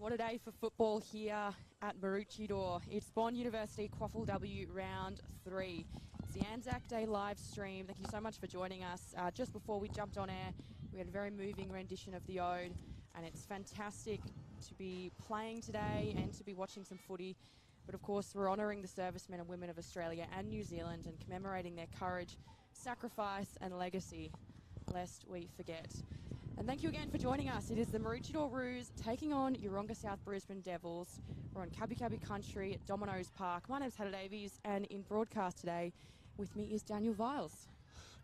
What a day for football here at Maroochydore. It's Bond University QAFLW round 3. It's the Anzac Day live stream. Thank you so much for joining us. Just before we jumped on air, we had a very moving rendition of the Ode, and it's fantastic to be playing today and to be watching some footy. But of course, we're honouring the servicemen and women of Australia and New Zealand and commemorating their courage, sacrifice and legacy, lest we forget. And thank you again for joining us. It is the Maroochydore Roos taking on Yeronga South Brisbane Devils. We're on Kabi Kabi Country at Domino's Park. My name's Hannah Davies, and in broadcast today with me is Daniel Viles.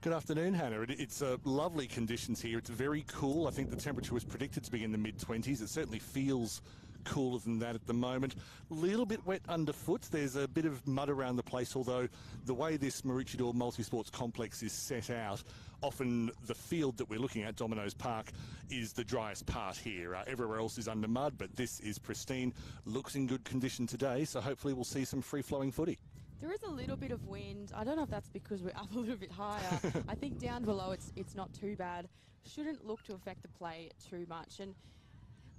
Good afternoon, Hannah. It's lovely conditions here. It's very cool. I think the temperature was predicted to be in the mid-20s. It certainly feels cooler than that at the moment. A little bit wet underfoot. There's a bit of mud around the place, although the way this Maroochydore multi-sports complex is set out, often the field that we're looking at, Domino's Park, is the driest part here. Everywhere else is under mud, but this is pristine. Looks in good condition today, so hopefully we'll see some free-flowing footy. There is a little bit of wind. I don't know if that's because we're up a little bit higher. I think down below it's not too bad. Shouldn't look to affect the play too much. And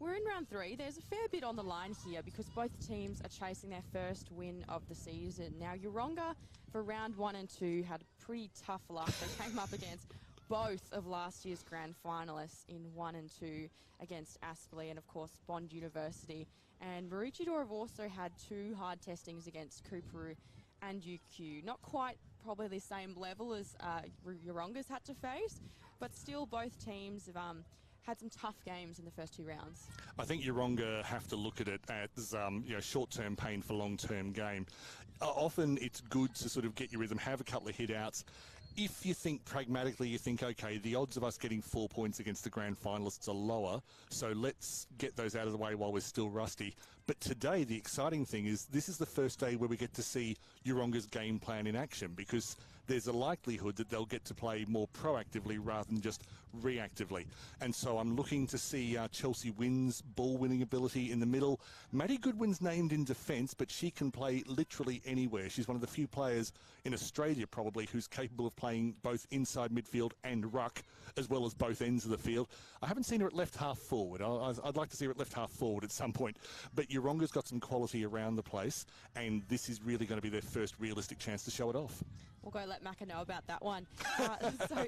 we're in round 3. There's a fair bit on the line here because both teams are chasing their first win of the season. Now, Yeronga for round 1 and 2 had pretty tough luck. They came up against both of last year's grand finalists in 1 and 2 against Aspley and, of course, Bond University. And Maroochydore have also had 2 hard testings against Coorparoo and UQ. Not quite probably the same level as Yeronga's had to face, but still both teams have had some tough games in the first 2 rounds. I think Yeronga have to look at it as short-term pain for long-term gain. Often it's good to sort of get your rhythm, have a couple of hit-outs. If you think pragmatically, you think, okay, the odds of us getting 4 points against the grand finalists are lower, so let's get those out of the way while we're still rusty. But today, the exciting thing is this is the first day where we get to see Yeronga's game plan in action, because there's a likelihood that they'll get to play more proactively rather than just reactively. And so I'm looking to see Chelsea Wynn's ball-winning ability in the middle. Maddie Goodwin's named in defence, but she can play literally anywhere. She's one of the few players in Australia probably who's capable of playing both inside midfield and ruck, as well as both ends of the field. I haven't seen her at left half forward. I'd like to see her at left half forward at some point. But Yeronga's got some quality around the place, and this is really going to be their first realistic chance to show it off. We'll go let Macca know about that one. So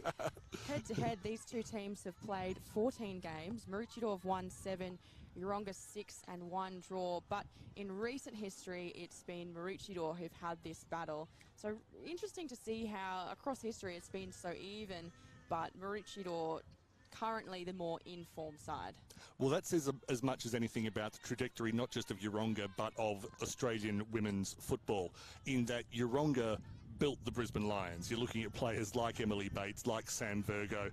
head-to-head, these two teams have played 14 games. Maroochydore have won 7, Yeronga 6 and 1 draw. But in recent history, it's been Maroochydore who've had this battle. So interesting to see how across history it's been so even, but Maroochydore currently the more in-form side. Well, that says as much as anything about the trajectory, not just of Yeronga, but of Australian women's football, in that Yeronga built the Brisbane Lions. You're looking at players like Emily Bates, like Sam Virgo,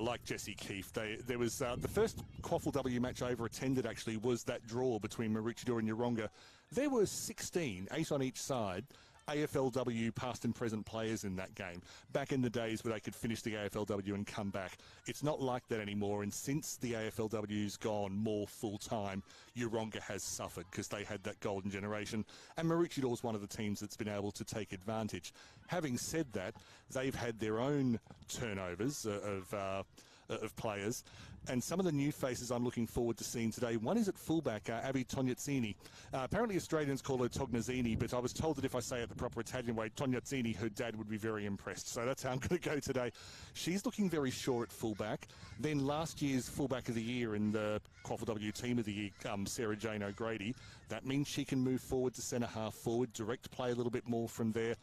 like Jessie Keefe. There was the first QAFLW match I ever attended actually was that draw between Maroochydore and Yeronga. There were 16, 8 on each side, AFLW past and present players in that game. Back in the days where they could finish the AFLW and come back. It's not like that anymore, and since the AFLW's gone more full-time, Yeronga has suffered because they had that golden generation, and Maroochydore one of the teams that's been able to take advantage. Having said that, they've had their own turnovers of players, and some of the new faces I'm looking forward to seeing today. One is at fullback, Abby Tognazzini. Apparently Australians call her Tognazzini, but I was told that if I say it the proper Italian way, Tognazzini, her dad would be very impressed. So that's how I'm going to go today. She's looking very sure at fullback. Then last year's fullback of the year in the QAFLW team of the year, Sarah Jane O'Grady. That means she can move forward to centre half forward, direct play a little bit more from there.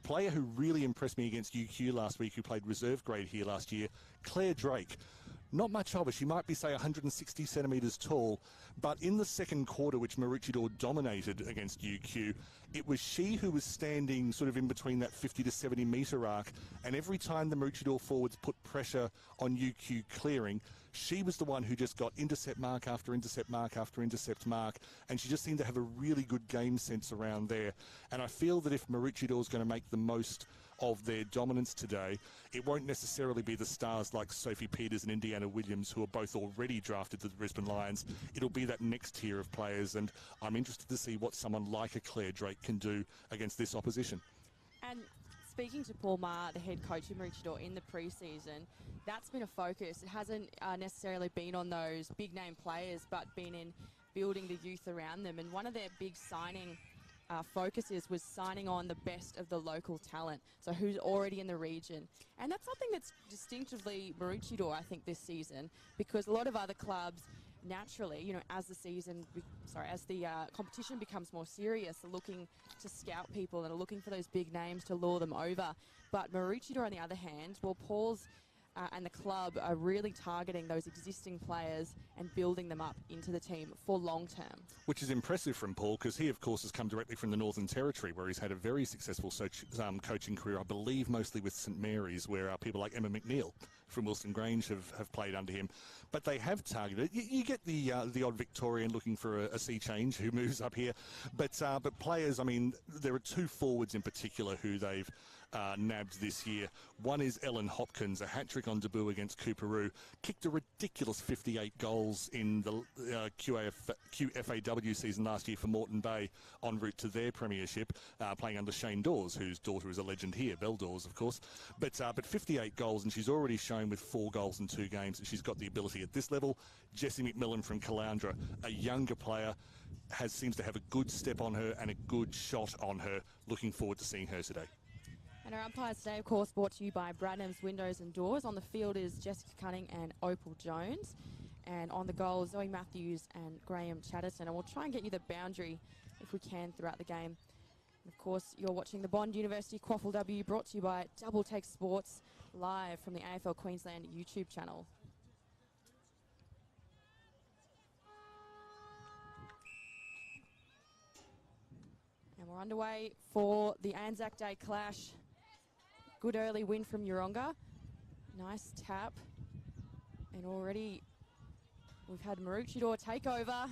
Player who really impressed me against UQ last week, who played reserve grade here last year, Claire Drake. Not much of her. She might be, say, 160 centimetres tall, but in the second quarter, which Maroochydore dominated against UQ, it was she who was standing sort of in between that 50 to 70 metre arc, and every time the Maroochydore forwards put pressure on UQ clearing, she was the one who just got intercept mark after intercept mark after intercept mark, and she just seemed to have a really good game sense around there. And I feel that if Maroochydore is going to make the most of their dominance today, it won't necessarily be the stars like Sophie Peters and Indiana Williams, who are both already drafted to the Brisbane Lions. It'll be that next tier of players, and I'm interested to see what someone like a Claire Drake can do against this opposition. And speaking to Paul Maher, the head coach of Maroochydore in the pre-season, that's been a focus. It hasn't necessarily been on those big-name players, but been in building the youth around them. And one of their big signing focuses was signing on the best of the local talent, so who's already in the region. And that's something that's distinctively Maroochydore, I think, this season, because a lot of other clubs naturally, you know, as the competition becomes more serious, are looking to scout people and are looking for those big names to lure them over. But Maroochydore, on the other hand, well, Paul's and the club are really targeting those existing players and building them up into the team for long term. Which is impressive from Paul, because he, of course, has come directly from the Northern Territory, where he's had a very successful coaching career, I believe mostly with St Mary's, where people like Emma McNeil from Wilson Grange have played under him. But they have targeted. You get the odd Victorian looking for a sea change who moves up here. But players, I mean, there are two forwards in particular who they've nabbed this year. One is Ellen Hopkins, a hat-trick on debut against Cooperoo, kicked a ridiculous 58 goals in the QAFLW season last year for Moreton Bay, en route to their premiership, playing under Shane Dawes, whose daughter is a legend here, Belle Dawes, of course. But 58 goals, and she's already shown with 4 goals in 2 games that she's got the ability at this level. Jessie McMillan from Caloundra, a younger player, seems to have a good step on her and a good shot on her. Looking forward to seeing her today. And our umpires today, of course, brought to you by Bradham's Windows and Doors. On the field is Jessica Cunning and Opal Jones. And on the goal, Zoe Matthews and Graham Chatterton. And we'll try and get you the boundary, if we can, throughout the game. And of course, you're watching the Bond University QAFLW, brought to you by Double Take Sports, live from the AFL Queensland YouTube channel. And we're underway for the Anzac Day clash. Good early win from Yeronga. Nice tap. And already we've had Maroochydore take over.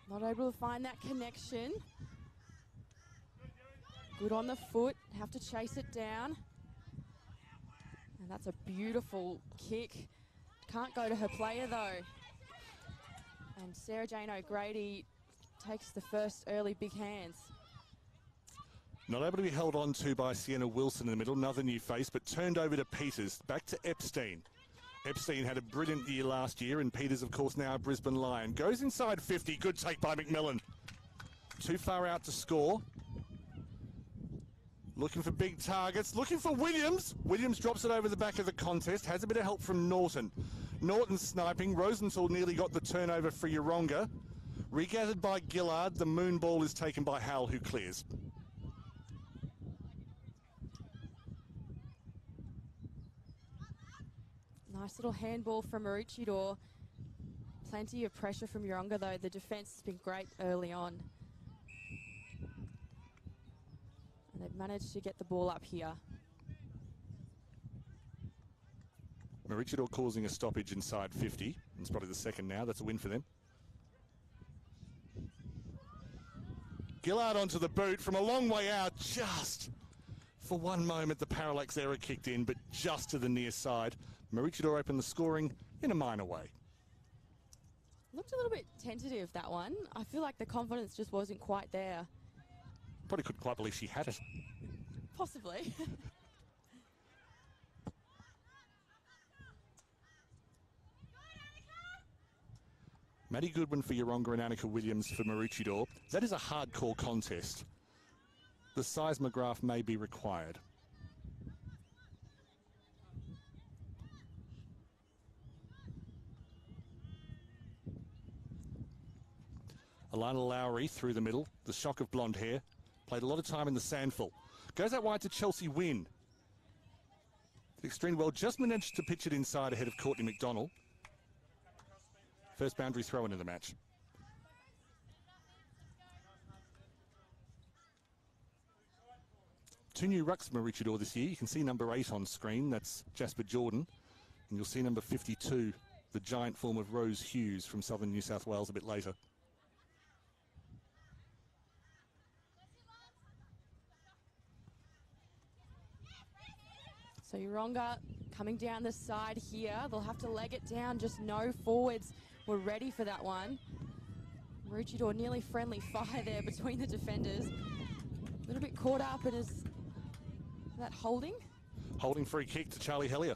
Not able to find that connection. Good on the foot. Have to chase it down. And that's a beautiful kick. Can't go to her player though. And Sarah Jane O'Grady takes the first early big hands. Not able to be held on to by Sienna Wilson in the middle, another new face, but turned over to Peters. Back to Epstein. Epstein had a brilliant year last year, and Peters, of course, now a Brisbane Lion. Goes inside 50. Good take by McMillan. Too far out to score. Looking for big targets. Looking for Williams. Williams drops it over the back of the contest. Has a bit of help from Norton. Norton sniping. Rosenthal nearly got the turnover for Yeronga. Regathered by Gillard. The moon ball is taken by Howell, who clears. Nice little handball from Maroochydore. Plenty of pressure from Yeronga, though. The defence has been great early on. And they've managed to get the ball up here. Maroochydore causing a stoppage inside 50. It's probably the second now. That's a win for them. Gillard onto the boot from a long way out. Just for one moment, the parallax error kicked in, but just to the near side. Maroochydore opened the scoring in a minor way. Looked a little bit tentative, that one. I feel like the confidence just wasn't quite there. Probably couldn't quite believe she had it. Possibly. Maddie Goodwin for Yeronga and Annika Williams for Maroochydore. That is a hardcore contest. The seismograph may be required. Alana Lowry through the middle, the shock of blonde hair. Played a lot of time in the Sandful. Goes out wide to Chelsea Wynn. Extremely well, just managed to pitch it inside ahead of Courtney McDonald. First boundary throw into the match. Two new rucks for Maroochydore this year. You can see number 8 on screen, that's Jasper Jordan. And you'll see number 52, the giant form of Rose Hughes from southern New South Wales a bit later. So Yeronga coming down the side here. They'll have to leg it down. Just no forwards were ready for that one. Maroochydore nearly friendly fire there between the defenders. A little bit caught up, and is that holding? Holding free kick to Charlie Hellier.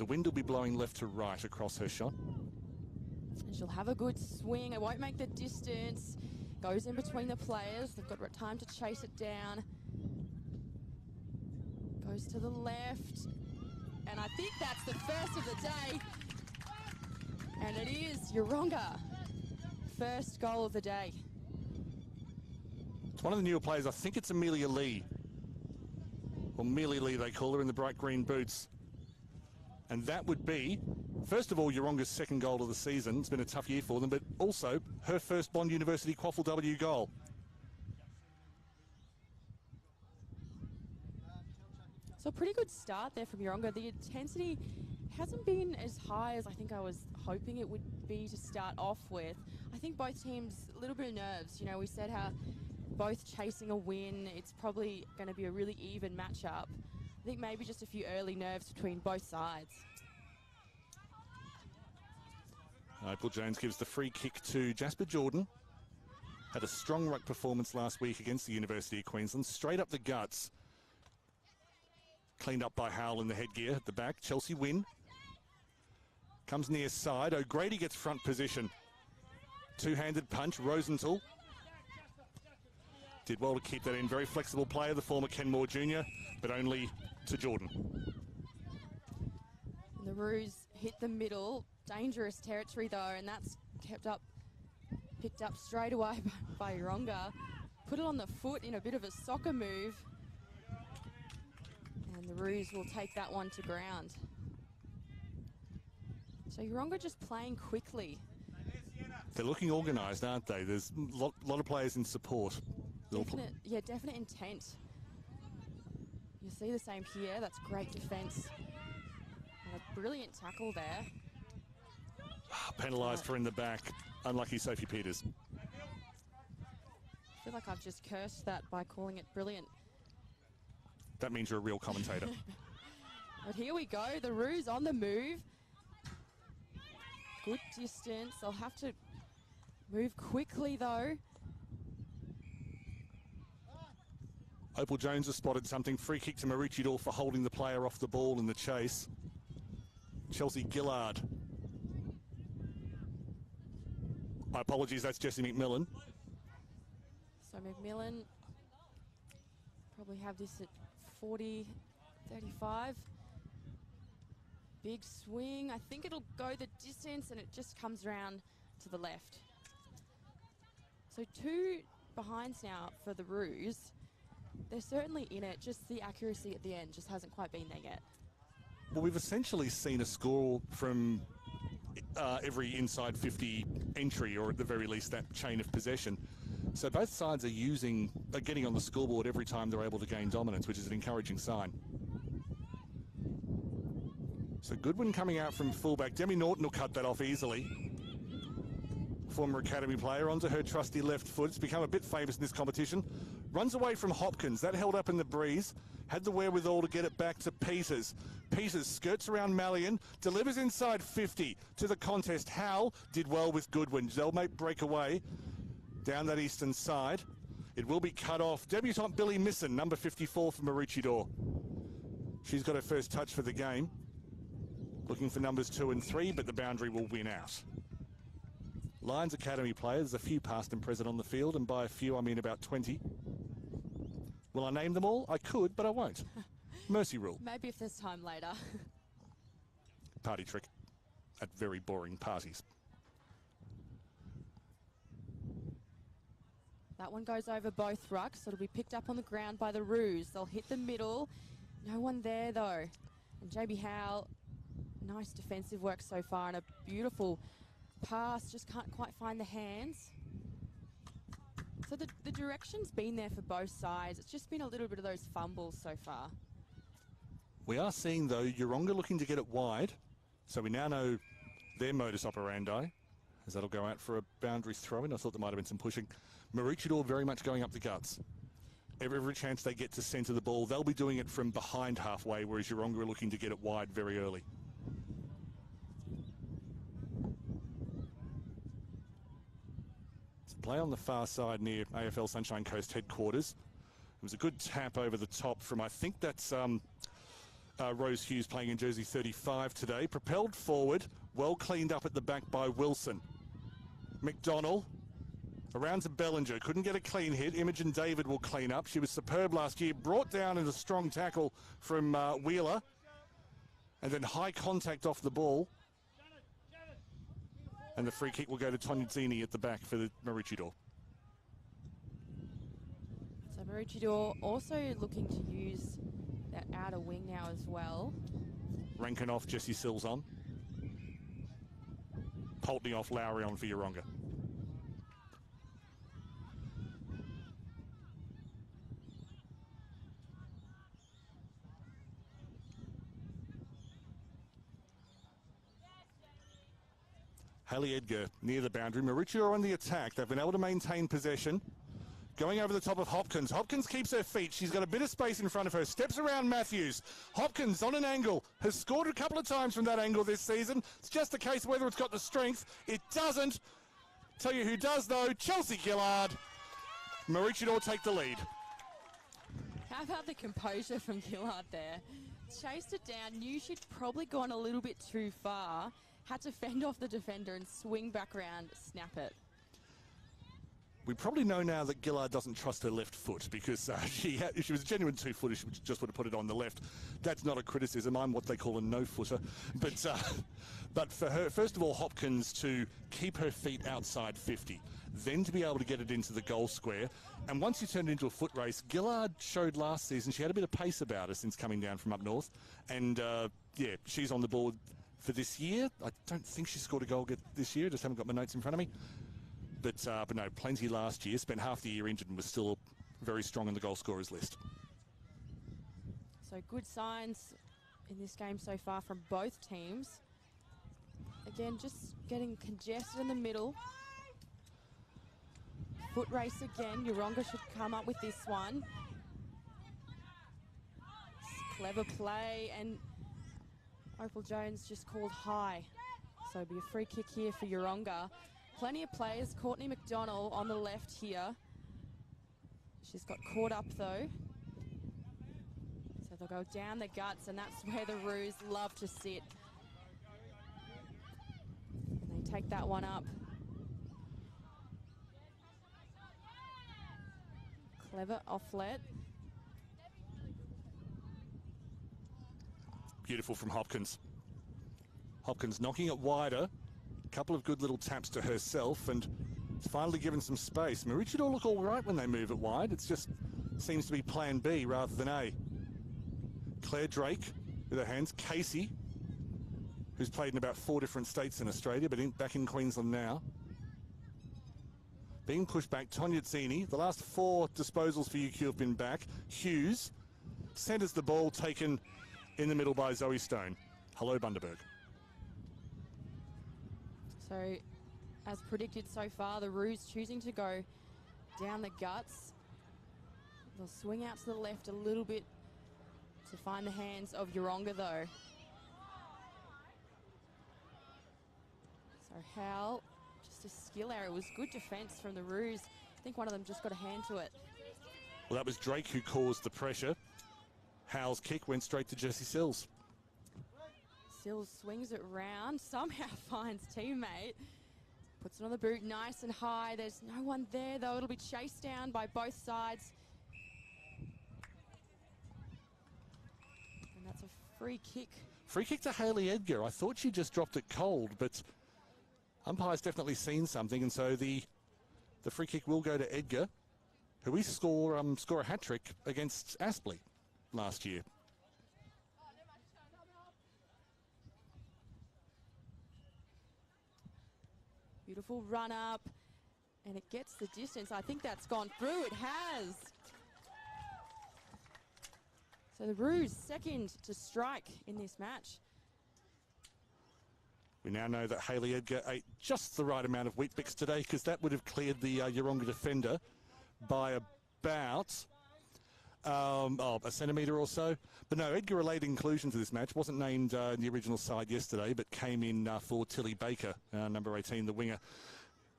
The wind will be blowing left to right across her shot. And she'll have a good swing. It won't make the distance. Goes in between the players. They've got time to chase it down. Goes to the left. And I think that's the first of the day. And it is Yeronga. First goal of the day. It's one of the newer players. I think it's Amelia Lee. Or Mealy Lee, they call her, in the bright green boots. And that would be, first of all, Yeronga's second goal of the season. It's been a tough year for them, but also her first Bond University QAFLW goal. So a pretty good start there from Yeronga. The intensity hasn't been as high as I think I was hoping it would be to start off with. I think both teams, a little bit of nerves. You know, we said how both chasing a win. It's probably going to be a really even matchup. I think maybe just a few early nerves between both sides. Opal Jones gives the free kick to Jasper Jordan. Had a strong ruck performance last week against the University of Queensland. Straight up the guts. Cleaned up by Howell in the headgear at the back. Chelsea win. Comes near side. O'Grady gets front position. Two-handed punch. Rosenthal did well to keep that in. Very flexible player, the former Ken Moore Jr., but only to Jordan. And the Roos hit the middle. Dangerous territory though, and that's picked up straight away by Yeronga. Put it on the foot in a bit of a soccer move. And the Roos will take that one to ground. So Yeronga just playing quickly. They're looking organised, aren't they? There's a lot of players in support. Definite intent. You see the same here. That's great defence. And a brilliant tackle there. Penalised for in the back. Unlucky Sophie Peters. I feel like I've just cursed that by calling it brilliant. That means you're a real commentator. But here we go. The Roos on the move. Good distance. They'll have to move quickly though. Opal Jones has spotted something. Free kick to Maroochydore for holding the player off the ball in the chase. Chelsea Gillard. My apologies, that's Jessie McMillan. So McMillan probably have this at 40, 35. Big swing. I think it'll go the distance and it just comes around to the left. So two behinds now for the Roos. They're certainly in it, just the accuracy at the end just hasn't quite been there yet. Well, we've essentially seen a score from every inside 50 entry, or at the very least that chain of possession. So both sides are getting on the scoreboard every time they're able to gain dominance, which is an encouraging sign. So Goodwin coming out from fullback. Demi Norton will cut that off easily. Former academy player onto her trusty left foot. It's become a bit famous in this competition. Runs away from Hopkins. That held up in the breeze. Had the wherewithal to get it back to Peters. Peters skirts around Mallion. Delivers inside 50 to the contest. Howell did well with Goodwin. They'll make breakaway down that eastern side. It will be cut off. Debutant Billy Misson, number 54 for Maroochydore. She's got her first touch for the game. Looking for numbers 2 and 3, but the boundary will win out. Lions Academy players, a few past and present on the field, and by a few I mean about 20. Will I name them all? I could, but I won't. Mercy rule. Maybe if there's time later. Party trick at very boring parties. That one goes over both rucks, so it'll be picked up on the ground by the Roos. They'll hit the middle. No one there though. And JB Howell, nice defensive work so far, and a beautiful pass, just can't quite find the hands. So the direction's been there for both sides. It's just been a little bit of those fumbles so far. We are seeing, though, Yeronga looking to get it wide. So we now know their modus operandi, as that'll go out for a boundary throw-in. I thought there might have been some pushing. Maroochydore very much going up the guts. Every chance they get to centre the ball, they'll be doing it from behind halfway, whereas Yeronga are looking to get it wide very early. Play on the far side near AFL Sunshine Coast headquarters. It was a good tap over the top from, I think that's Rose Hughes playing in jersey 35 today. Propelled forward, well cleaned up at the back by Wilson. McDonald around to Bellinger, couldn't get a clean hit. Imogen David will clean up. She was superb last year, brought down in a strong tackle from Wheeler, and then high contact off the ball. And the free kick will go to Toniazzini at the back for the Maroochydore. So Maroochydore also looking to use that outer wing now as well. Rankin off, Jessie Sills on. Poltney off, Lowry on for Yeronga. Haley Edgar near the boundary. Maroochydore on the attack. They've been able to maintain possession. Going over the top of Hopkins. Hopkins keeps her feet. She's got a bit of space in front of her. Steps around Matthews. Hopkins on an angle. Has scored a couple of times from that angle this season. It's just a case of whether it's got the strength. It doesn't. Tell you who does though. Chelsea Gillard. Maroochydore take the lead. How about the composure from Gillard there? Chased it down. Knew she'd probably gone a little bit too far. Had to fend off the defender and swing back around, snap it. We probably know now that Gillard doesn't trust her left foot because if she was a genuine two-footer, she just would have put it on the left. That's not a criticism. I'm what they call a no-footer. But for her, first of all, Hopkins to keep her feet outside 50, then to be able to get it into the goal square. And once you turn it into a foot race, Gillard showed last season she had a bit of pace about her since coming down from up north. And, yeah, she's on the board for this year. I don't think she scored a goal this year. Just haven't got my notes in front of me. But no, plenty last year. Spent half the year injured and was still very strong in the goal scorers list. So good signs in this game so far from both teams. Again, just getting congested in the middle. Foot race again. Yeronga should come up with this one. Clever play, and Opal Jones just called high. So it'll be a free kick here for Yeronga. Plenty of players. Courtney McDonald on the left here. She's got caught up though. So they'll go down the guts, and that's where the Roos love to sit. And they take that one up. Clever offlet. Beautiful from Hopkins. Hopkins knocking it wider. Couple of good little taps to herself, and it's finally given some space. Maroochydore look all right when they move it wide. It just seems to be plan B rather than A. Claire Drake with her hands. Casey, who's played in about 4 different states in Australia, but back in Queensland now. Being pushed back, Toniazzini. The last 4 disposals for UQ have been back. Hughes centres the ball, taken in the middle by Zoe Stone. Hello, Bundaberg. So, as predicted so far, the Roos choosing to go down the guts. They'll swing out to the left a little bit to find the hands of Yeronga though. So Howell, just a skill error. It was good defence from the Roos. I think one of them just got a hand to it. Well, that was Drake who caused the pressure. Howell's kick went straight to Jessie Sills. Sills swings it round, somehow finds teammate. Puts it on the boot nice and high. There's no one there though. It'll be chased down by both sides. And that's a free kick. Free kick to Haley Edgar. I thought she just dropped it cold, but umpire's definitely seen something, and so the free kick will go to Edgar, who we score a hat-trick against Aspley last year. Beautiful run up, and it gets the distance. I think that's gone through. It has. So the Roos second to strike in this match. We now know that Haley Edgar ate just the right amount of Weet-Bix today, because that would have cleared the Yeronga defender by about a centimetre or so. But no, Edgar, a late inclusion to this match, wasn't named in the original side yesterday, but came in for Tilly Baker, number 18, the winger.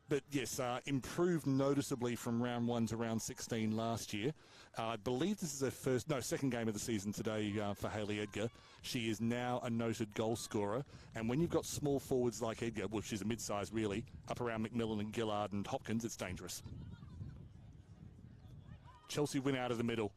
But yes, improved noticeably from round 1 to round 16 last year. I believe this is her second game of the season today for Hayley Edgar. She is now a noted goal scorer. And when you've got small forwards like Edgar, well, she's a mid-size really, up around McMillan and Gillard and Hopkins, it's dangerous. Chelsea win out of the middle.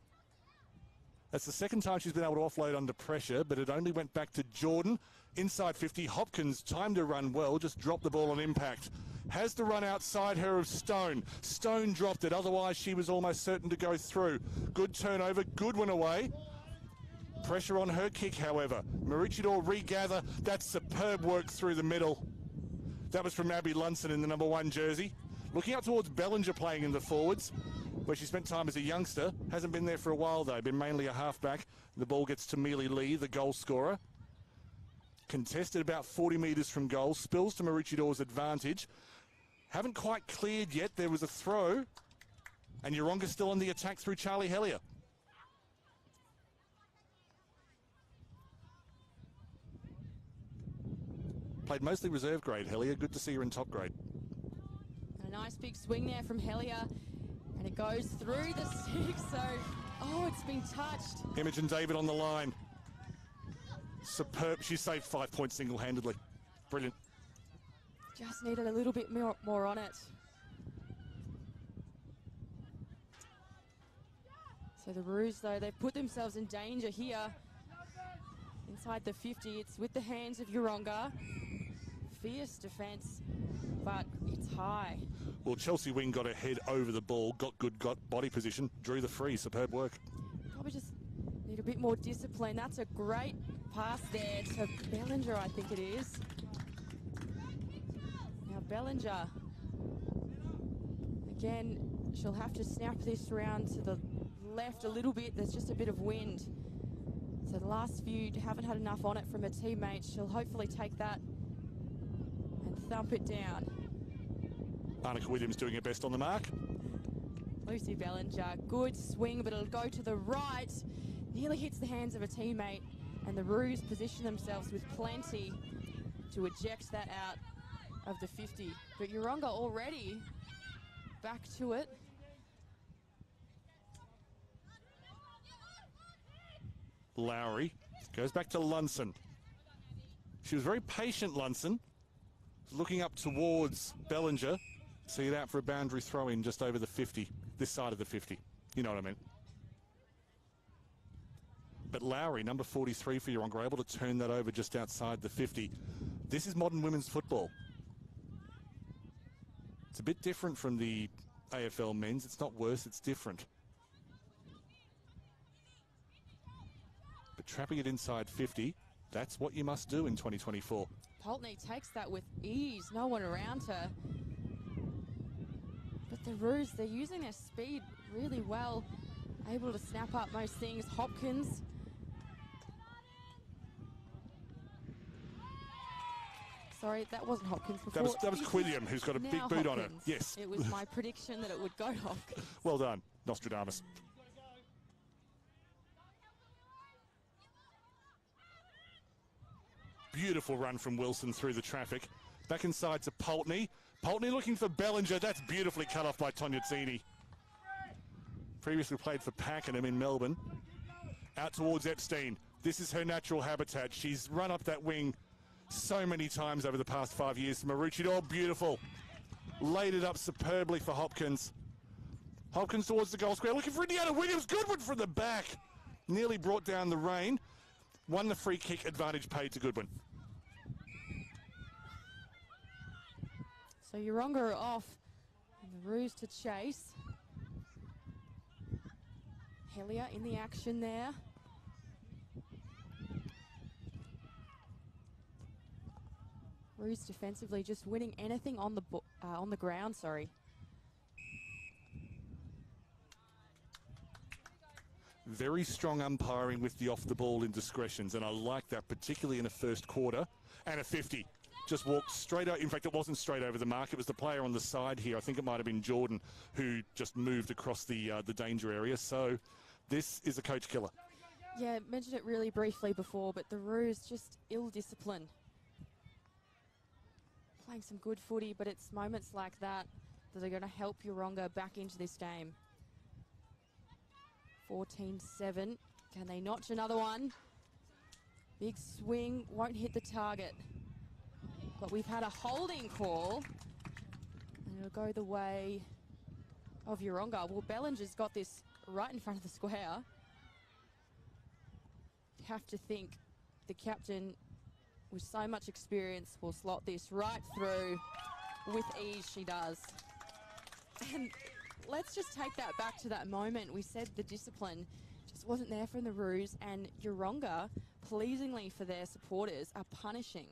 That's the second time she's been able to offload under pressure, but it only went back to Jordan. Inside 50, Hopkins timed to run well, just dropped the ball on impact. Has the run outside her of Stone. Stone dropped it, otherwise she was almost certain to go through. Good turnover, good one away. Pressure on her kick, however. Maroochydore regather. That's superb work through the middle. That was from Abby Lunson in the number 1 jersey. Looking up towards Bellinger playing in the forwards, where she spent time as a youngster. Hasn't been there for a while, though. Been mainly a halfback. The ball gets to Mealy Lee, the goal scorer. Contested about 40 metres from goal. Spills to Maroochidore's advantage. Haven't quite cleared yet. There was a throw. And Yeronga still on the attack through Charlie Hellier. Played mostly reserve grade, Hellier. Good to see her in top grade. A nice big swing there from Hellier. And it goes through the 6, so, it's been touched. Imogen David on the line. Superb. She saved 5 points single-handedly. Brilliant. Just needed a little bit more on it. So the Roos, though, they've put themselves in danger here. Inside the 50, it's with the hands of Yeronga. Fierce defence, but it's high. Well, Chelsea Wing got her head over the ball, got body position, drew the free. Superb work. Probably just need a bit more discipline. That's a great pass there to Bellinger, I think it is. Now Bellinger. Again, she'll have to snap this round to the left a little bit. There's just a bit of wind. So the last few haven't had enough on it from her teammates. She'll hopefully take that and thump it down. Arnica Williams doing her best on the mark. Lucy Bellinger, good swing, but it'll go to the right. Nearly hits the hands of a teammate, and the Roos position themselves with plenty to eject that out of the 50. But Yeronga already back to it. Lowry goes back to Lunson. She was very patient, Lunson. Looking up towards Bellinger. See it out for a boundary throw-in just over the 50, this side of the 50. You know what I mean. But Lowry, number 43 for Yeronga, able to turn that over just outside the 50. This is modern women's football. It's a bit different from the AFL men's. It's not worse, it's different. But trapping it inside 50, that's what you must do in 2024. Pulteney takes that with ease, no one around her. But the Roos, they're using their speed really well, able to snap up most things. Hopkins. Sorry, that wasn't Hopkins before. That was Quilliam, who's got a big boot on her. Yes. It was my prediction that it would go to Hopkins. Well done, Nostradamus. Beautiful run from Wilson through the traffic. Back inside to Pulteney. Pulteney looking for Bellinger. That's beautifully cut off by Toniazzini. Previously played for Pakenham in Melbourne. Out towards Epstein. This is her natural habitat. She's run up that wing so many times over the past 5 years. Maroochydore, beautiful. Laid it up superbly for Hopkins. Hopkins towards the goal square. Looking for Indiana Williams. Goodwin from the back. Nearly brought down the rain. Won the free kick, advantage paid to Goodwin. So Yeronga are off, and the Roos to chase. Hellier in the action there. Roos defensively just winning anything on the ground. Sorry. Very strong umpiring with the off-the-ball indiscretions, and I like that, particularly in a first quarter. And a 50. Just walked straight out. In fact, it wasn't straight over the mark. It was the player on the side here. I think it might have been Jordan who just moved across the danger area. So this is a coach killer. Yeah, mentioned it really briefly before, but the Roos just ill-discipline. playing some good footy, but it's moments like that that are going to help Yeronga back into this game. 14-7. Can they notch another one? Big swing, won't hit the target. But we've had a holding call, and it'll go the way of Yeronga. Well, Bellinger's got this right in front of the square. You have to think the captain, with so much experience, will slot this right through with ease. She does. And let's just take that back to that moment. We said the discipline just wasn't there from the Roos, and Yeronga, pleasingly for their supporters, are punishing.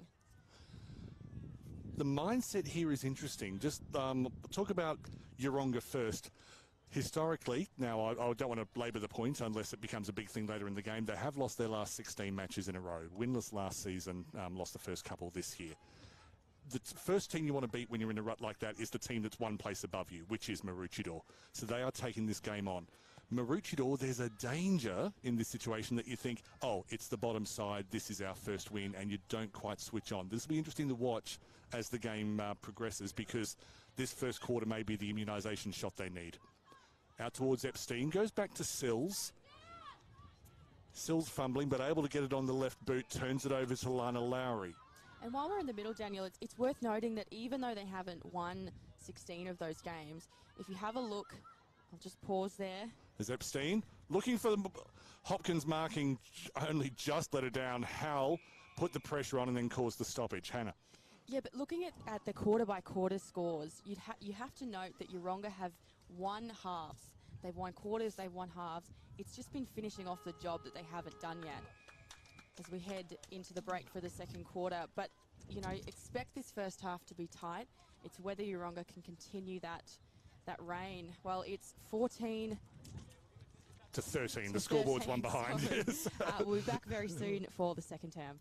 The mindset here is interesting. Just talk about Yeronga first. Historically, now I don't want to labour the point unless it becomes a big thing later in the game, they have lost their last 16 matches in a row. Winless last season, lost the first couple this year. The first team you want to beat when you're in a rut like that is the team that's one place above you, which is Maroochydore. So they are taking this game on. Maroochydore, there's a danger in this situation that you think, oh, it's the bottom side, this is our first win, and you don't quite switch on. This will be interesting to watch as the game progresses, because this first quarter may be the immunisation shot they need. Out towards Epstein, goes back to Sills. Sills fumbling, but able to get it on the left boot, turns it over to Lana Lowry. And while we're in the middle, Daniel, it's worth noting that even though they haven't won 16 of those games, if you have a look, I'll just pause there. There's Epstein, looking for Hopkins marking, only just let it down. Howell put the pressure on and then caused the stoppage. Hannah. Yeah, but looking at the quarter-by-quarter scores, you have to note that Yeronga have won halves. They've won quarters, they've won halves. It's just been finishing off the job that they haven't done yet as we head into the break for the second quarter. But, you know, expect this first half to be tight. It's whether Yeronga can continue that reign. Well, it's 14 to 13. The scoreboard's one behind. So, we'll be back very soon for the second term.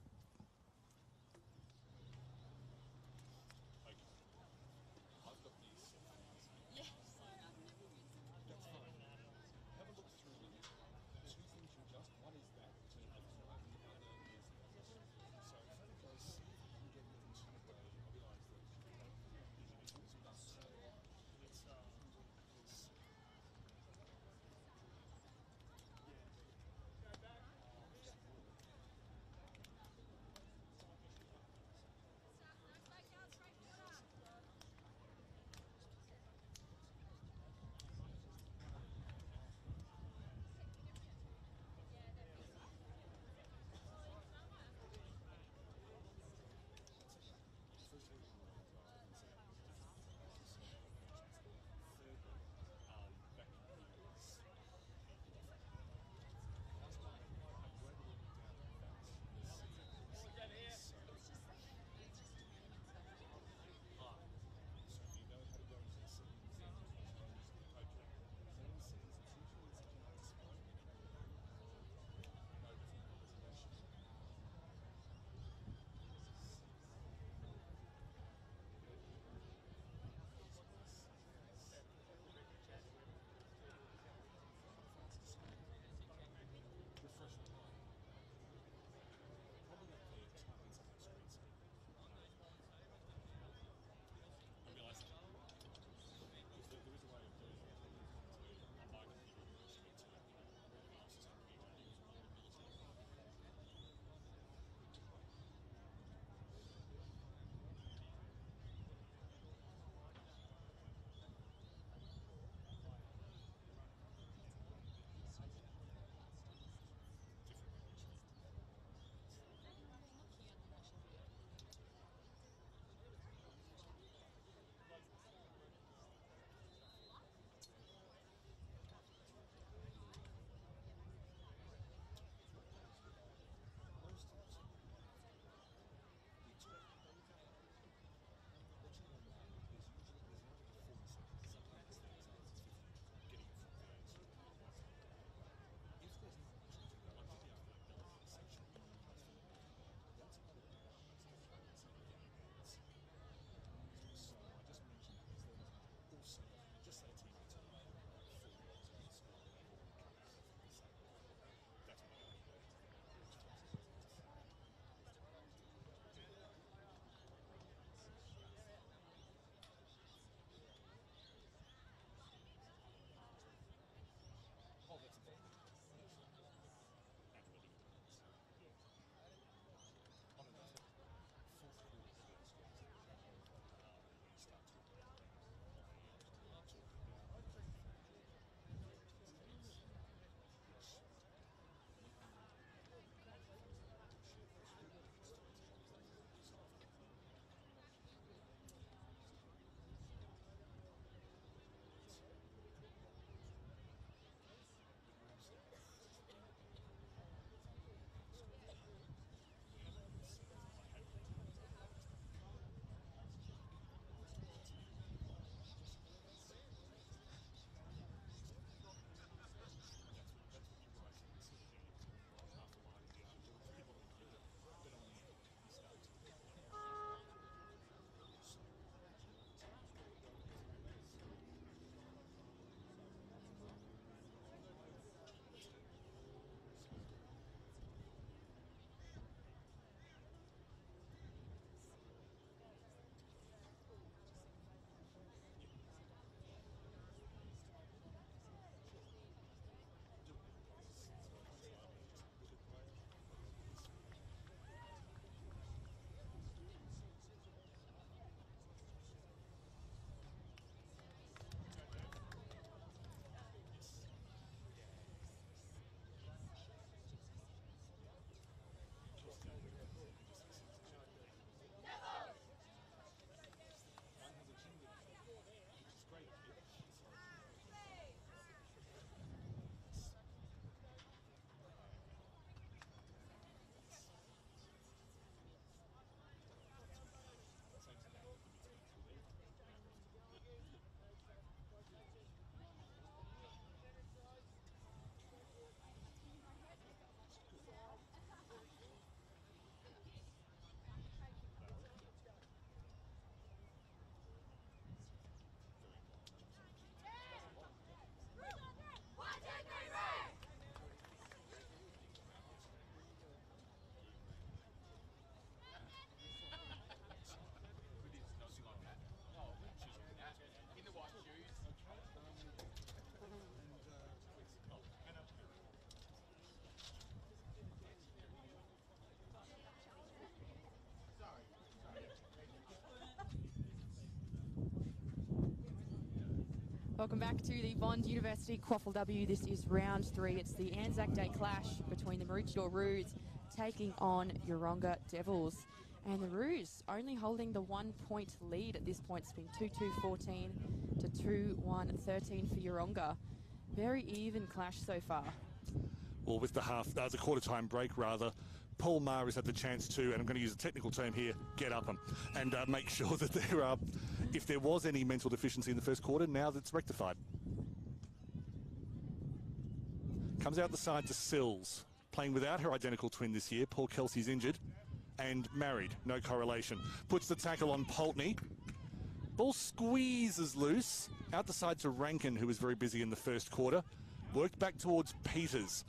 Welcome back to the Bond University QAFLW. This is round 3. It's the Anzac Day clash between the Maroochydore Roos taking on Yeronga Devils. And the Roos only holding the 1-point lead at this point. It's been 2-2-14 to 2-1-13 for Yeronga. Very even clash so far. Well, with the quarter-time break, rather, Paul Maher has had the chance to, and I'm going to use a technical term here, get up them and make sure that there are, if there was any mental deficiency in the first quarter, now that's rectified. Comes out the side to Sills, playing without her identical twin this year. Paul Kelsey's injured and married, no correlation. Puts the tackle on Pulteney. Ball squeezes loose, out the side to Rankin, who was very busy in the first quarter. Worked back towards Peters,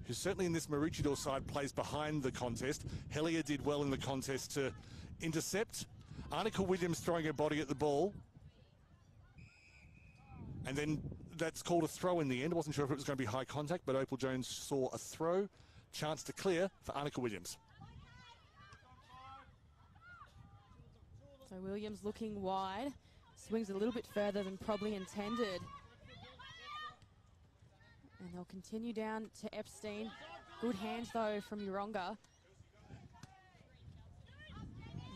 who certainly in this Maroochydore side plays behind the contest. Hellier did well in the contest to intercept. Arnica Williams throwing her body at the ball. And then that's called a throw in the end. I wasn't sure if it was going to be high contact, but Opal Jones saw a throw. Chance to clear for Arnica Williams. So Williams looking wide. Swings a little bit further than probably intended. And they'll continue down to Epstein. Good hands, though, from Yeronga.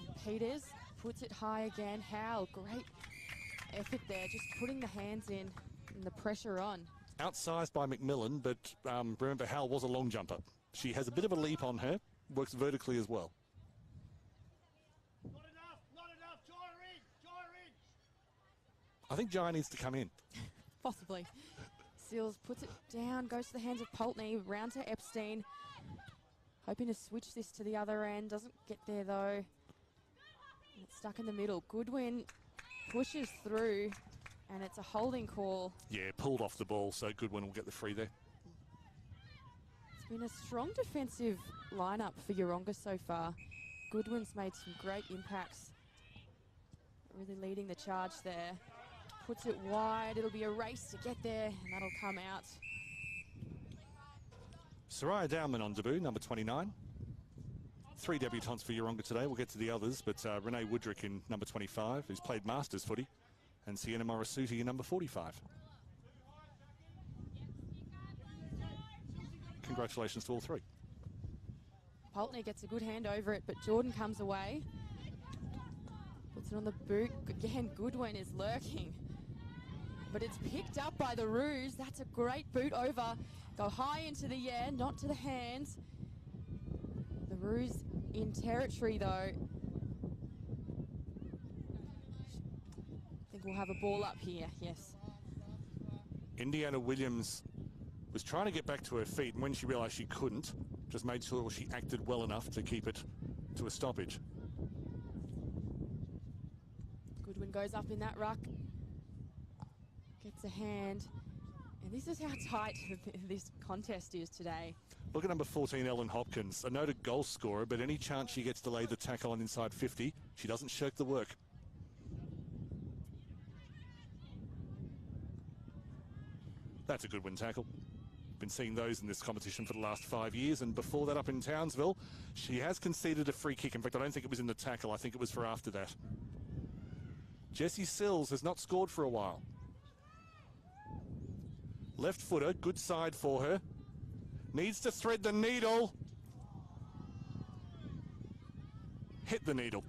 And Peters puts it high again. Howell, great effort there, just putting the hands in and the pressure on. Outsized by McMillan, but remember, Howell was a long jumper. She has a bit of a leap on her, works vertically as well. Not enough, Jai in. I think Jai needs to come in. Possibly. Sills puts it down, goes to the hands of Pulteney, round to Epstein. Hoping to switch this to the other end, doesn't get there though. And it's stuck in the middle. Goodwin pushes through, and it's a holding call. Yeah, pulled off the ball, so Goodwin will get the free there. It's been a strong defensive lineup for Yeronga so far. Goodwin's made some great impacts. Really leading the charge there. Puts it wide, it'll be a race to get there, and that'll come out. Soraya Dowman on debut, number 29. 3 debutants for Yeronga today. We'll get to the others, but Renee Woodrick in number 25, who's played Masters footy, and Sienna Morisuti in number 45. Congratulations to all 3. Pulteney gets a good hand over it, but Jordan comes away. Puts it on the boot. Again, Goodwin is lurking. But it's picked up by the Roos. That's a great boot over. Go high into the air, not to the hands. The Roos in territory, though. I think we'll have a ball up here, yes. Indiana Williams was trying to get back to her feet, and when she realised she couldn't, just made sure she acted well enough to keep it to a stoppage. Goodwin goes up in that ruck. Gets a hand. And this is how tight this contest is today. Look at number 14, Ellen Hopkins, a noted goal scorer, but any chance she gets to lay the tackle on inside 50, she doesn't shirk the work. That's a Goodwin tackle. Been seeing those in this competition for the last 5 years, and before that up in Townsville, she has conceded a free kick. In fact, I don't think it was in the tackle. I think it was for after that. Jessie Sills has not scored for a while. Left footer, good side for her. Needs to thread the needle. Hit the needle.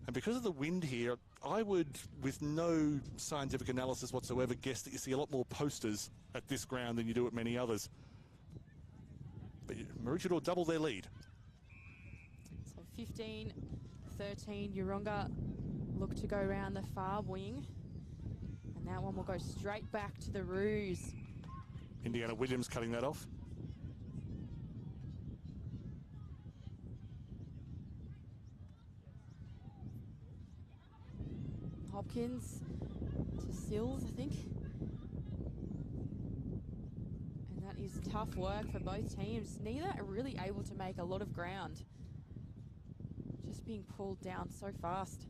And because of the wind here, I would, with no scientific analysis whatsoever, guess that you see a lot more posters at this ground than you do at many others. But Maroochydore double their lead. So 15-13, Yeronga look to go around the far wing. And that one will go straight back to the Roos. Indiana Williams cutting that off. Hopkins to Sills, I think. And that is tough work for both teams. Neither are really able to make a lot of ground. Just being pulled down so fast.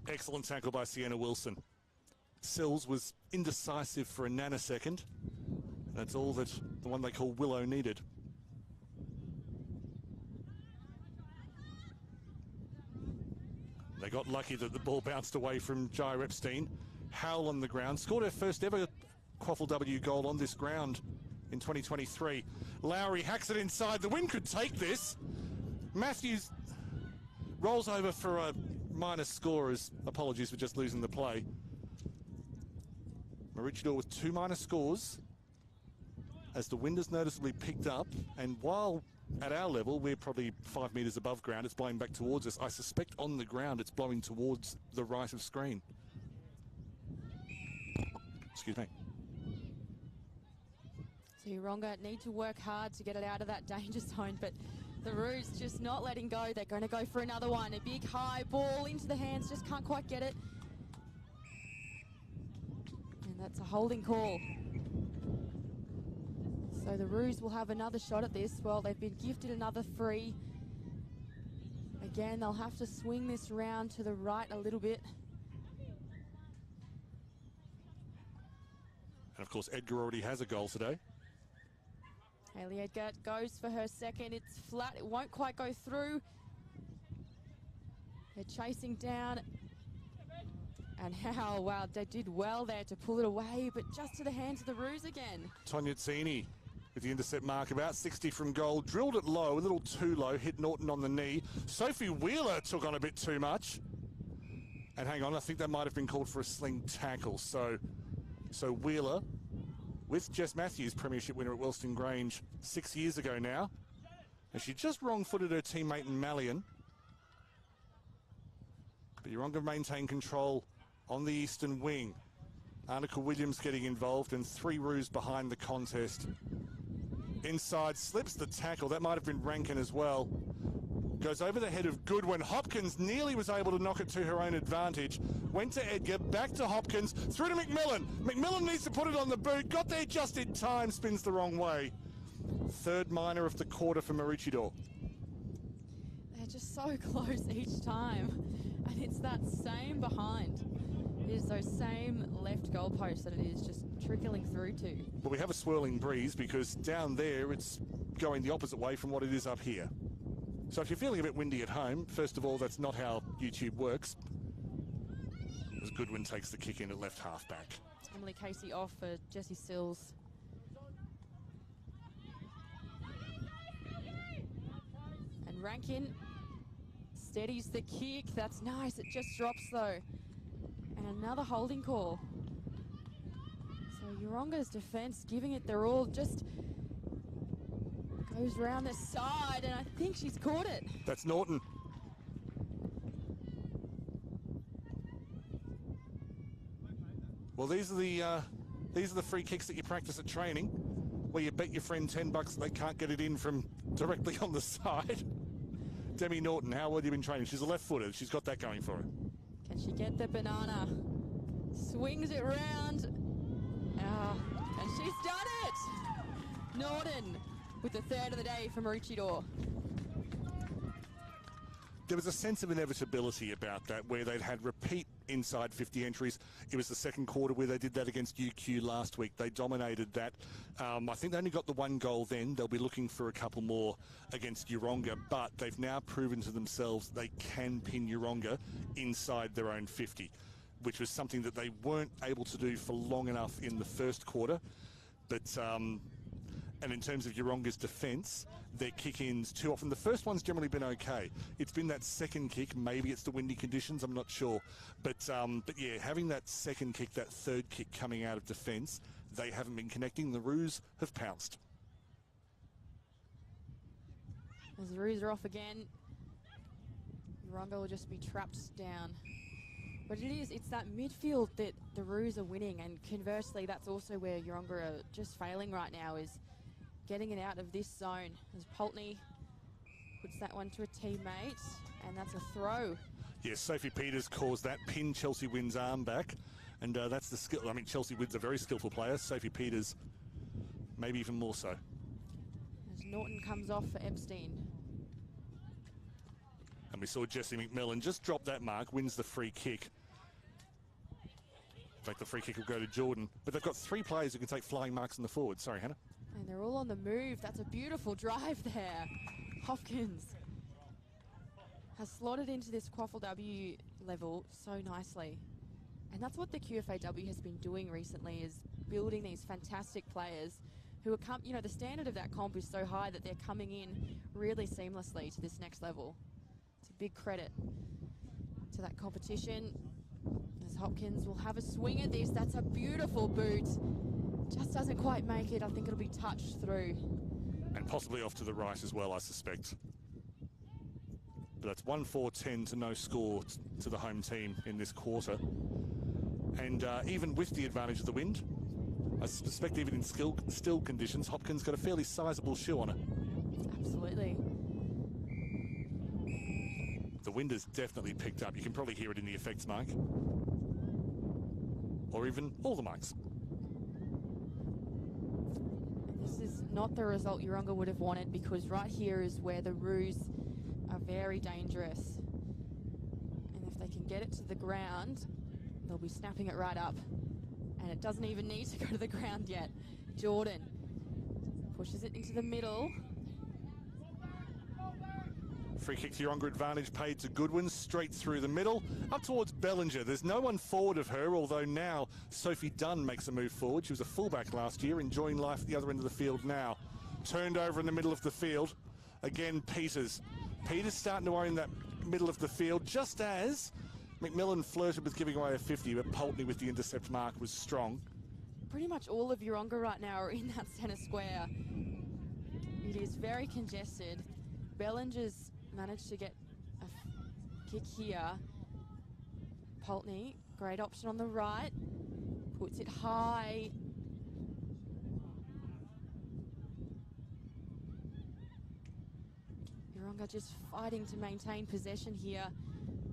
Excellent tackle by Sienna Wilson. Sills was indecisive for a nanosecond, That's all that the one they call Willow needed. They got lucky that the ball bounced away from Jair Epstein. Howell on the ground, scored her first ever QAFLW goal on this ground in 2023. Lowry hacks it inside. The wind could take this. Matthews rolls over for a minus score. Apologies for just losing the play. Maroochydore with 2 minus scores as the wind has noticeably picked up, and while at our level we're probably 5 metres above ground, it's blowing back towards us. I suspect on the ground it's blowing towards the right of screen. Excuse me. So Yeronga need to work hard to get it out of that danger zone, but the Roos just not letting go. They're going to go for another one. A big high ball into the hands, just can't quite get it. And that's a holding call. So the Roos will have another shot at this. Well, they've been gifted another free. Again, they'll have to swing this round to the right a little bit. And of course, Edgar already has a goal today. Hayley Edgar goes for her second. It's flat, it won't quite go through. They're chasing down. And how, wow, they did well there to pull it away, but just to the hands of the Roos again. Tognazzini with the intercept mark, about 60 from goal. Drilled it low, a little too low, hit Norton on the knee. Sophie Wheeler took on a bit too much. And hang on, I think that might have been called for a sling tackle. So Wheeler, with Jess Matthews, premiership winner at Wellston Grange 6 years ago now. And she just wrong-footed her teammate in Mallion. But Yeronga maintained control on the eastern wing. Arnica Williams getting involved, and 3 Roos behind the contest. Inside, slips the tackle. That might have been Rankin as well. Goes over the head of Goodwin. Hopkins nearly was able to knock it to her own advantage. Went to Edgar, back to Hopkins, through to McMillan. McMillan needs to put it on the boot. Got there just in time, spins the wrong way. 3rd minor of the quarter for Maroochydore. They're just so close each time. And it's that same behind. It is those same left goalposts that it is just trickling through to. Well, we have a swirling breeze because down there it's going the opposite way from what it is up here. So if you're feeling a bit windy at home, first of all, that's not how YouTube works. As Goodwin takes the kick in at left half back. Emily Casey off for Jessie Sills. And Rankin steadies the kick. That's nice. It just drops though. And another holding call. So Yeronga's defence giving it their all, just goes round the side, and I think she's caught it. That's Norton. Well, these are the free kicks that you practice at training, where you bet your friend $10 that they can't get it in from directly on the side. Demi Norton, how well have you been training? She's a left-footer. She's got that going for her. Can she get the banana? Swings it round. And she's done it! Norton with the 3rd of the day for Maroochydore. There was a sense of inevitability about that, where they'd had repeat inside 50 entries. It was the 2nd quarter where they did that against UQ last week. They dominated that. I think they only got the 1 goal then. They'll be looking for a couple more against Yeronga, but they've now proven to themselves they can pin Yeronga inside their own 50, which was something that they weren't able to do for long enough in the 1st quarter. But and in terms of Yeronga's defence, their kick-ins too often. The first one's generally been okay. It's been that 2nd kick. Maybe it's the windy conditions. I'm not sure. But yeah, having that 2nd kick, that 3rd kick coming out of defence, they haven't been connecting. The Roos have pounced. As the Roos are off again, Yeronga will just be trapped down. But it's that midfield that the Roos are winning, and conversely, that's also where Yeronga are just failing right now, is getting it out of this zone. As Pulteney puts that one to a teammate, and that's a throw. Yes, Sophie Peters calls that, pin Chelsea Wynn's arm back, and that's the skill. I mean, Chelsea Wynn's a very skillful player. Sophie Peters, maybe even more so. As Norton comes off for Epstein. And we saw Jessie McMillan just drop that mark, wins the free kick. In fact, the free kick will go to Jordan. But they've got 3 players who can take flying marks in the forward. Sorry, Hannah. And they're all on the move. That's a beautiful drive there. Hopkins has slotted into this QAFLW level so nicely. And that's what the QFAW has been doing recently, is building these fantastic players who are, the standard of that comp is so high that they're coming in really seamlessly to this next level. It's a big credit to that competition. As Hopkins will have a swing at this. That's a beautiful boot. Just doesn't quite make it. I think it'll be touched through. And possibly off to the right as well, I suspect. But that's 1-4-10 to no score to the home team in this quarter. And even with the advantage of the wind, I suspect even in still conditions, Hopkins got a fairly sizable shoe on it. Absolutely. The wind has definitely picked up. You can probably hear it in the effects mic. Or even all the mics. This is not the result Yeronga would have wanted, because right here is where the Roos are very dangerous. And if they can get it to the ground, they'll be snapping it right up. And it doesn't even need to go to the ground yet. Jordan pushes it into the middle. Free kick to Yeronga, advantage paid to Goodwin, straight through the middle, up towards Bellinger. There's no one forward of her, although now Sophie Dunn makes a move forward. She was a fullback last year, enjoying life at the other end of the field now. Turned over in the middle of the field. Again, Peters. Peters starting to own that middle of the field, just as McMillan flirted with giving away a 50, but Pulteney with the intercept mark was strong. Pretty much all of Yeronga right now are in that centre square. It is very congested. Bellinger's managed to get a kick here. Pulteney, great option on the right. Puts it high. Yeronga just fighting to maintain possession here.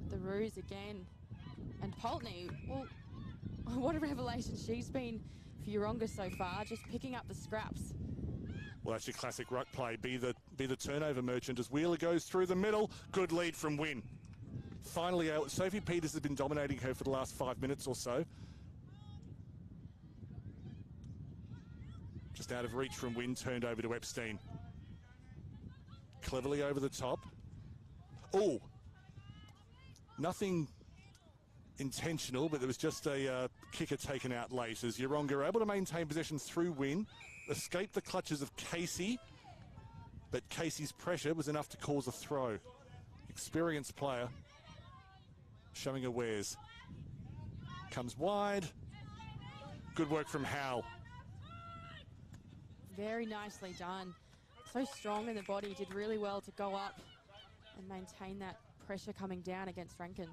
The Roos again. And Pulteney, well, what a revelation she's been for Yeronga so far, just picking up the scraps. Well, that's your classic ruck play. Be the turnover merchant as Wheeler goes through the middle. Good lead from Wynn. Finally out. Sophie Peters has been dominating her for the last 5 minutes or so. Just out of reach from Wynn, turned over to Epstein. Cleverly over the top. Oh, nothing intentional, but there was just a kicker taken out late as Yeronga able to maintain possession through Wynn. Escaped the clutches of Casey, but Casey's pressure was enough to cause a throw. Experienced player showing her wares. Comes wide. Good work from Howell. Very nicely done. So strong in the body, did really well to go up and maintain that pressure coming down against Rankin.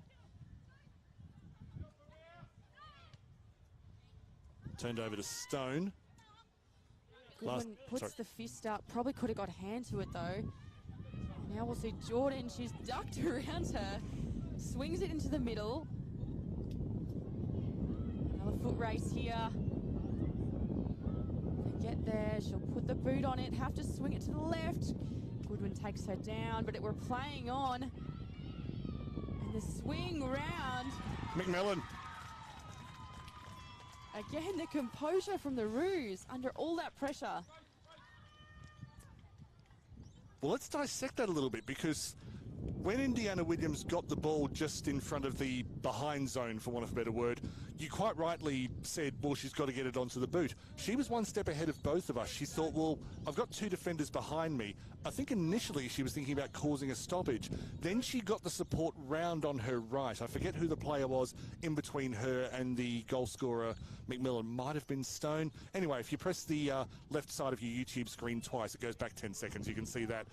Turned over to Stone. Goodwin puts the fist up. Probably could have got a hand to it though. Now we'll see Jordan. She's ducked around her. Swings it into the middle. Another foot race here. They get there. She'll put the boot on it. Have to swing it to the left. Goodwin takes her down, but we're playing on. And the swing round. McMillan. Again, the composure from the Roos under all that pressure. Well, let's dissect that a little bit, because when Indiana Williams got the ball just in front of the behind zone, for want of a better word, you quite rightly said, well, she's got to get it onto the boot. She was one step ahead of both of us. She thought, well, I've got 2 defenders behind me. I think initially she was thinking about causing a stoppage. Then she got the support round on her right. I forget who the player was in between her and the goal scorer, McMillan. Might have been Stone. Anyway, if you press the left side of your YouTube screen twice, it goes back 10 seconds. You can see that.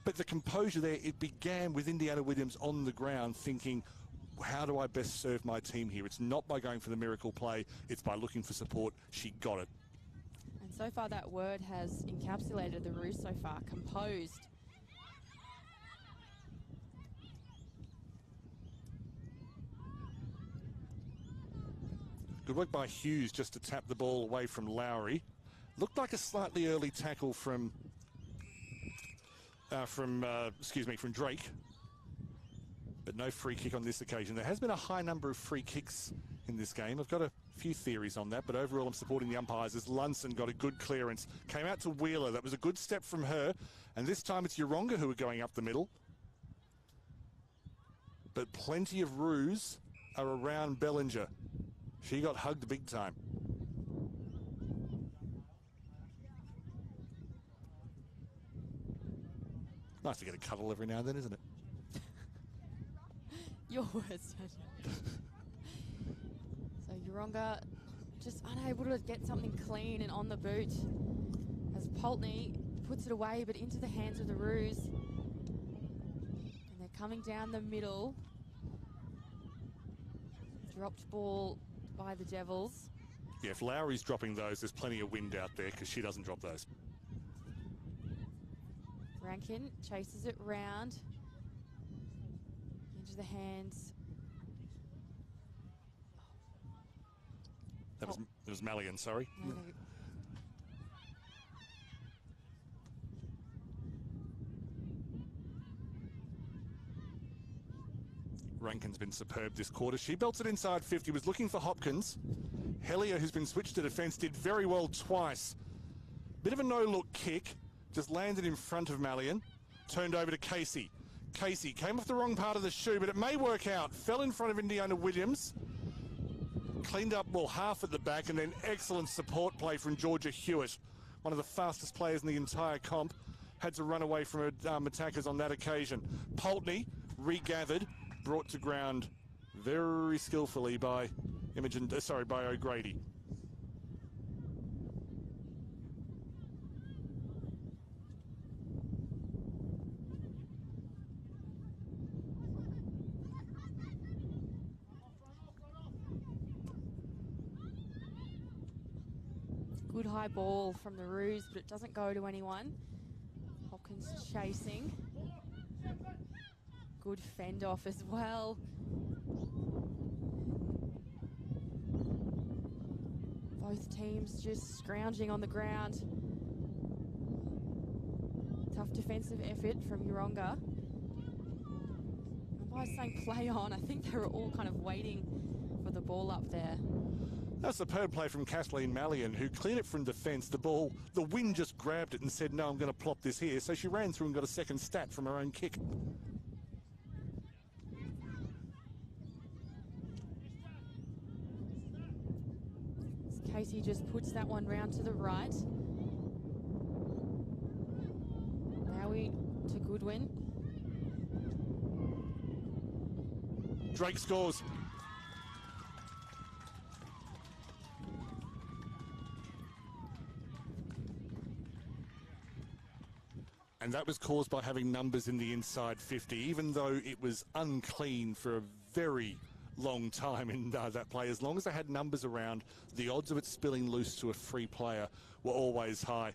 But the composure there, it began with Indiana Williams on the ground thinking, how do I best serve my team here? It's not by going for the miracle play, it's by looking for support. She got it. And so far that word has encapsulated the Roos so far, composed. Good work by Hughes just to tap the ball away from Lowry. Looked like a slightly early tackle from Drake. But no free kick on this occasion. There has been a high number of free kicks in this game. I've got to Few theories on that, but overall I'm supporting the umpires as Lunson got a good clearance. Came out to Wheeler. That was a good step from her. And this time it's Yeronga who are going up the middle. But plenty of roos are around Bellinger. She got hugged big time. Nice to get a cuddle every now and then, isn't it? Your words, Tanya. So Yeronga just unable to get something clean and on the boot as Pulteney puts it away, but into the hands of the Roos. And they're coming down the middle. Dropped ball by the Devils. Yeah, if Lowry's dropping those, there's plenty of wind out there because she doesn't drop those. Rankin chases it round into the hands. That was Malian, sorry. No. Rankin's been superb this quarter. She belts it inside 50, was looking for Hopkins. Hellier, who's been switched to defence, did very well twice. Bit of a no-look kick, just landed in front of Malian. Turned over to Casey. Casey came off the wrong part of the shoe, but it may work out. Fell in front of Indiana Williams. Cleaned up, well, half at the back, and then excellent support play from Georgia Hewitt, one of the fastest players in the entire comp. Had to run away from her attackers on that occasion. Pulteney regathered, brought to ground very skillfully by by O'Grady. Good high ball from the Roos, but it doesn't go to anyone. Hopkins chasing. Good fend off as well. Both teams just scrounging on the ground. Tough defensive effort from Yeronga. I was saying play on. I think they were all kind of waiting for the ball up there. That's a superb play from Kathleen Malian, who cleared it from defence. The ball, the wind just grabbed it and said, no, I'm going to plop this here. So she ran through and got a second stat from her own kick. Casey just puts that one round to the right. Maui to Goodwin. Drake scores. And that was caused by having numbers in the inside 50, even though it was unclean for a very long time in that play. As long as they had numbers around, the odds of it spilling loose to a free player were always high.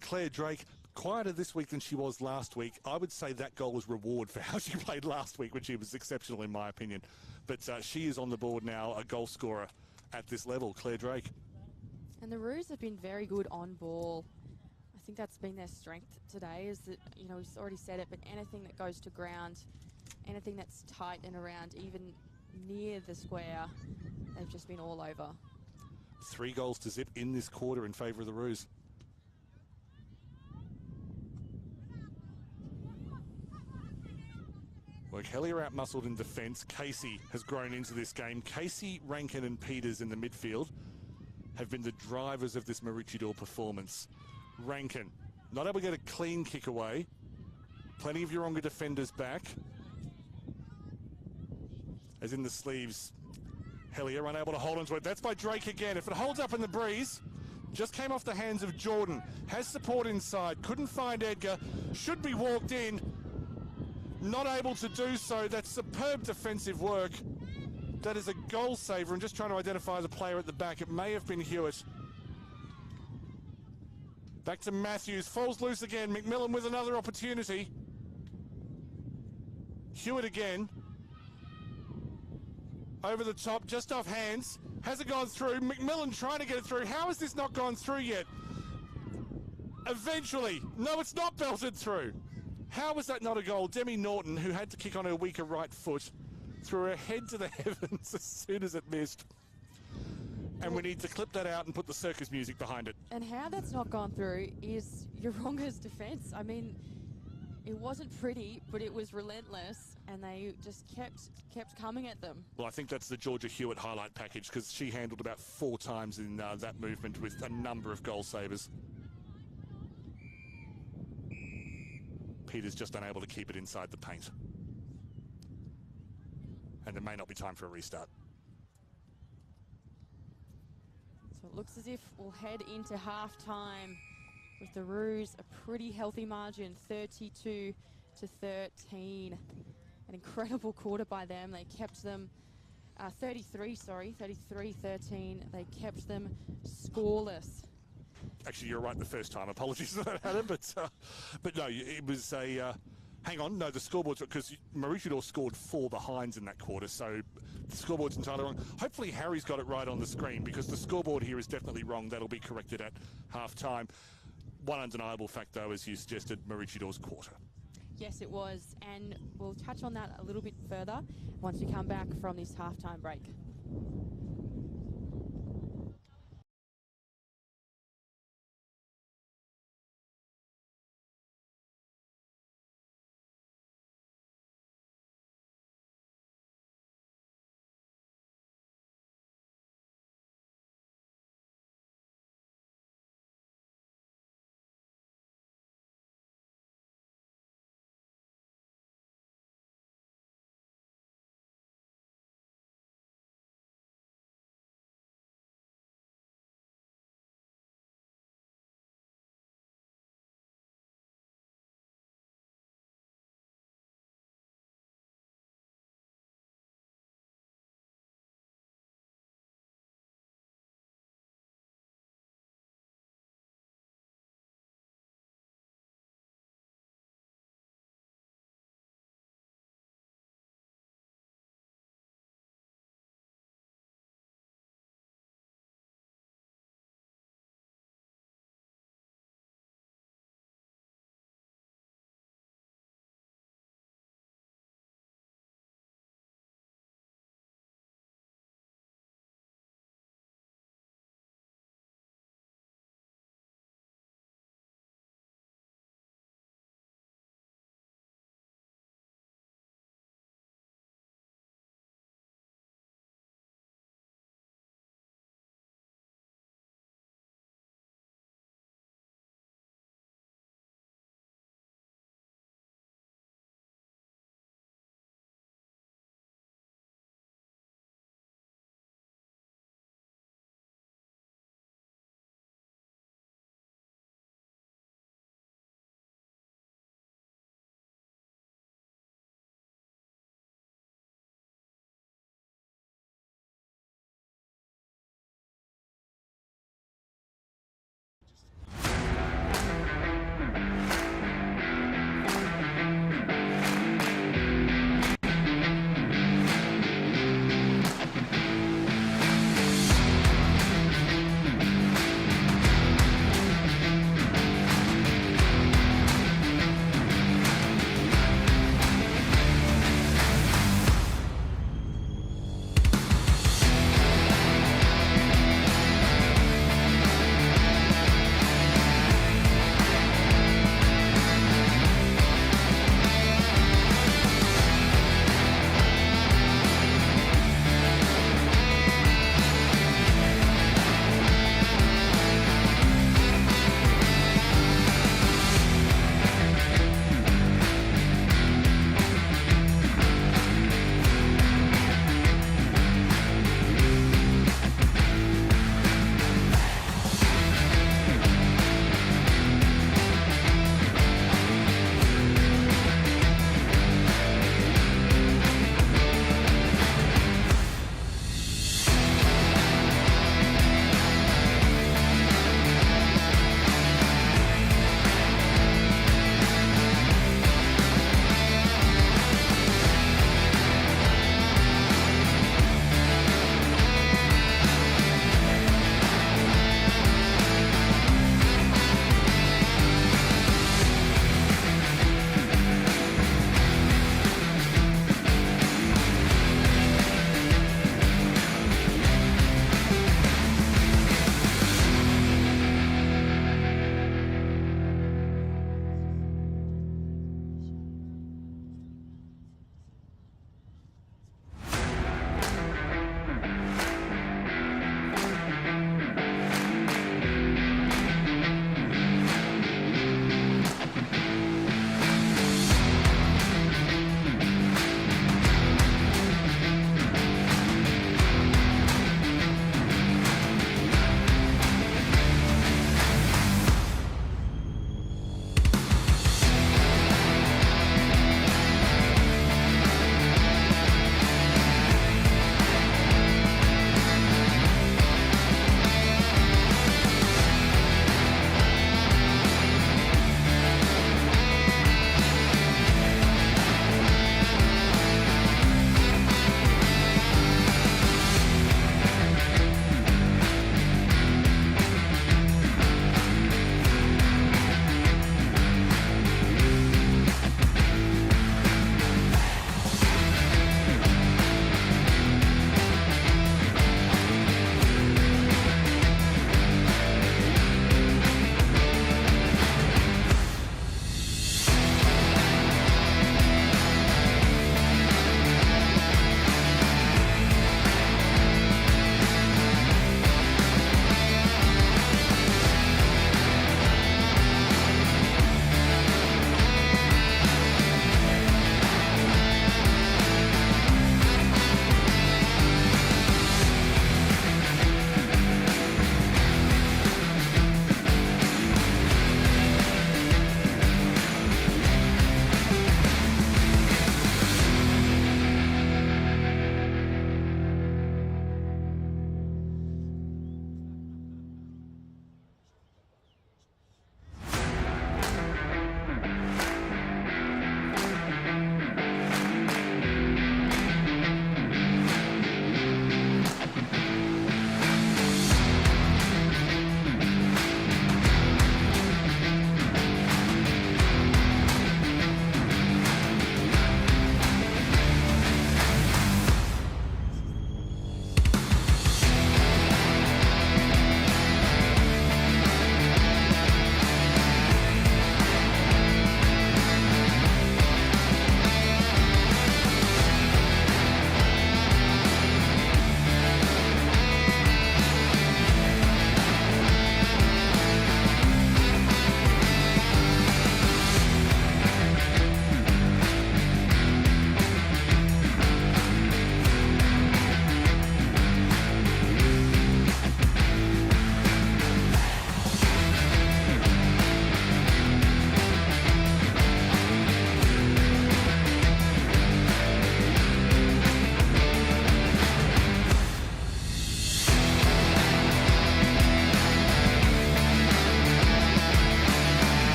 Claire Drake, quieter this week than she was last week. I would say that goal was reward for how she played last week, which she was exceptional in my opinion. But she is on the board now, a goal scorer at this level, Claire Drake. And the Roos have been very good on ball. I think that's been their strength today, is that, you know, we've already said it, but anything that goes to ground, anything that's tight and around, even near the square, they've just been all over. 3 goals to zip in this quarter in favour of the Roos. Well, Hellier out-muscled in defence. Casey has grown into this game. Casey, Rankin and Peters in the midfield have been the drivers of this Maroochydore performance. Rankin, not able to get a clean kick away. Plenty of Yeronga defenders back. As in the sleeves, Hellier unable to hold onto it. That's by Drake again. If it holds up in the breeze, just came off the hands of Jordan. Has support inside, couldn't find Edgar. Should be walked in. Not able to do so. That's superb defensive work. That is a goal saver. I'm just trying to identify the player at the back. It may have been Hewitt. Back to Matthews, falls loose again. McMillan with another opportunity. Hewitt again. Over the top, just off hands. Hasn't gone through. McMillan trying to get it through. How has this not gone through yet? Eventually. No, it's not belted through. How was that not a goal? Demi Norton, who had to kick on her weaker right foot, threw her head to the heavens as soon as it missed. And we need to clip that out and put the circus music behind it. And how that's not gone through is Yeronga's defence. I mean, it wasn't pretty, but it was relentless, and they just kept coming at them. Well, I think that's the Georgia Hewitt highlight package, because she handled about 4 times in that movement with a number of goal savers. Peter's just unable to keep it inside the paint. And it may not be time for a restart. So it looks as if we'll head into half-time with the Roos a pretty healthy margin, 32-13. An incredible quarter by them. They kept them 33-13. They kept them scoreless. Actually, you're right the first time. Apologies for that, Hannah, but no, it was a... hang on, no, the scoreboard's... because Maroochydore scored 4 behinds in that quarter, so the scoreboard's entirely wrong. Hopefully Harry's got it right on the screen, because the scoreboard here is definitely wrong. That'll be corrected at half-time. One undeniable fact, though, as you suggested, Maroochidore's quarter. Yes, it was, and we'll touch on that a little bit further once we come back from this half-time break.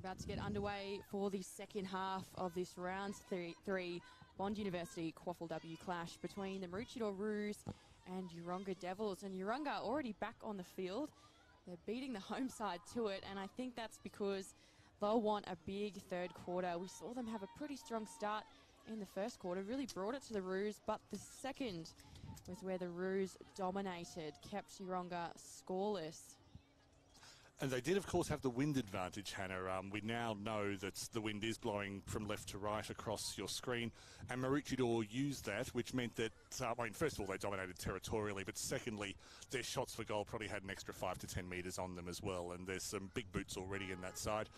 about to get underway for the second half of this round three Bond University QAFLW clash between the Maroochydore Roos and Yeronga Devils. And Yeronga already back on the field. They're beating the home side to it, and I think that's because they'll want a big third quarter. We saw them have a pretty strong start in the first quarter, really brought it to the Roos, but the second was where the Roos dominated, kept Yeronga scoreless. And they did, of course, have the wind advantage, Hannah. We now know that the wind is blowing from left to right across your screen, and Maroochydore used that, which meant that, first of all, they dominated territorially, but secondly, their shots for goal probably had an extra 5 to 10 metres on them as well, and there's some big boots already in that side.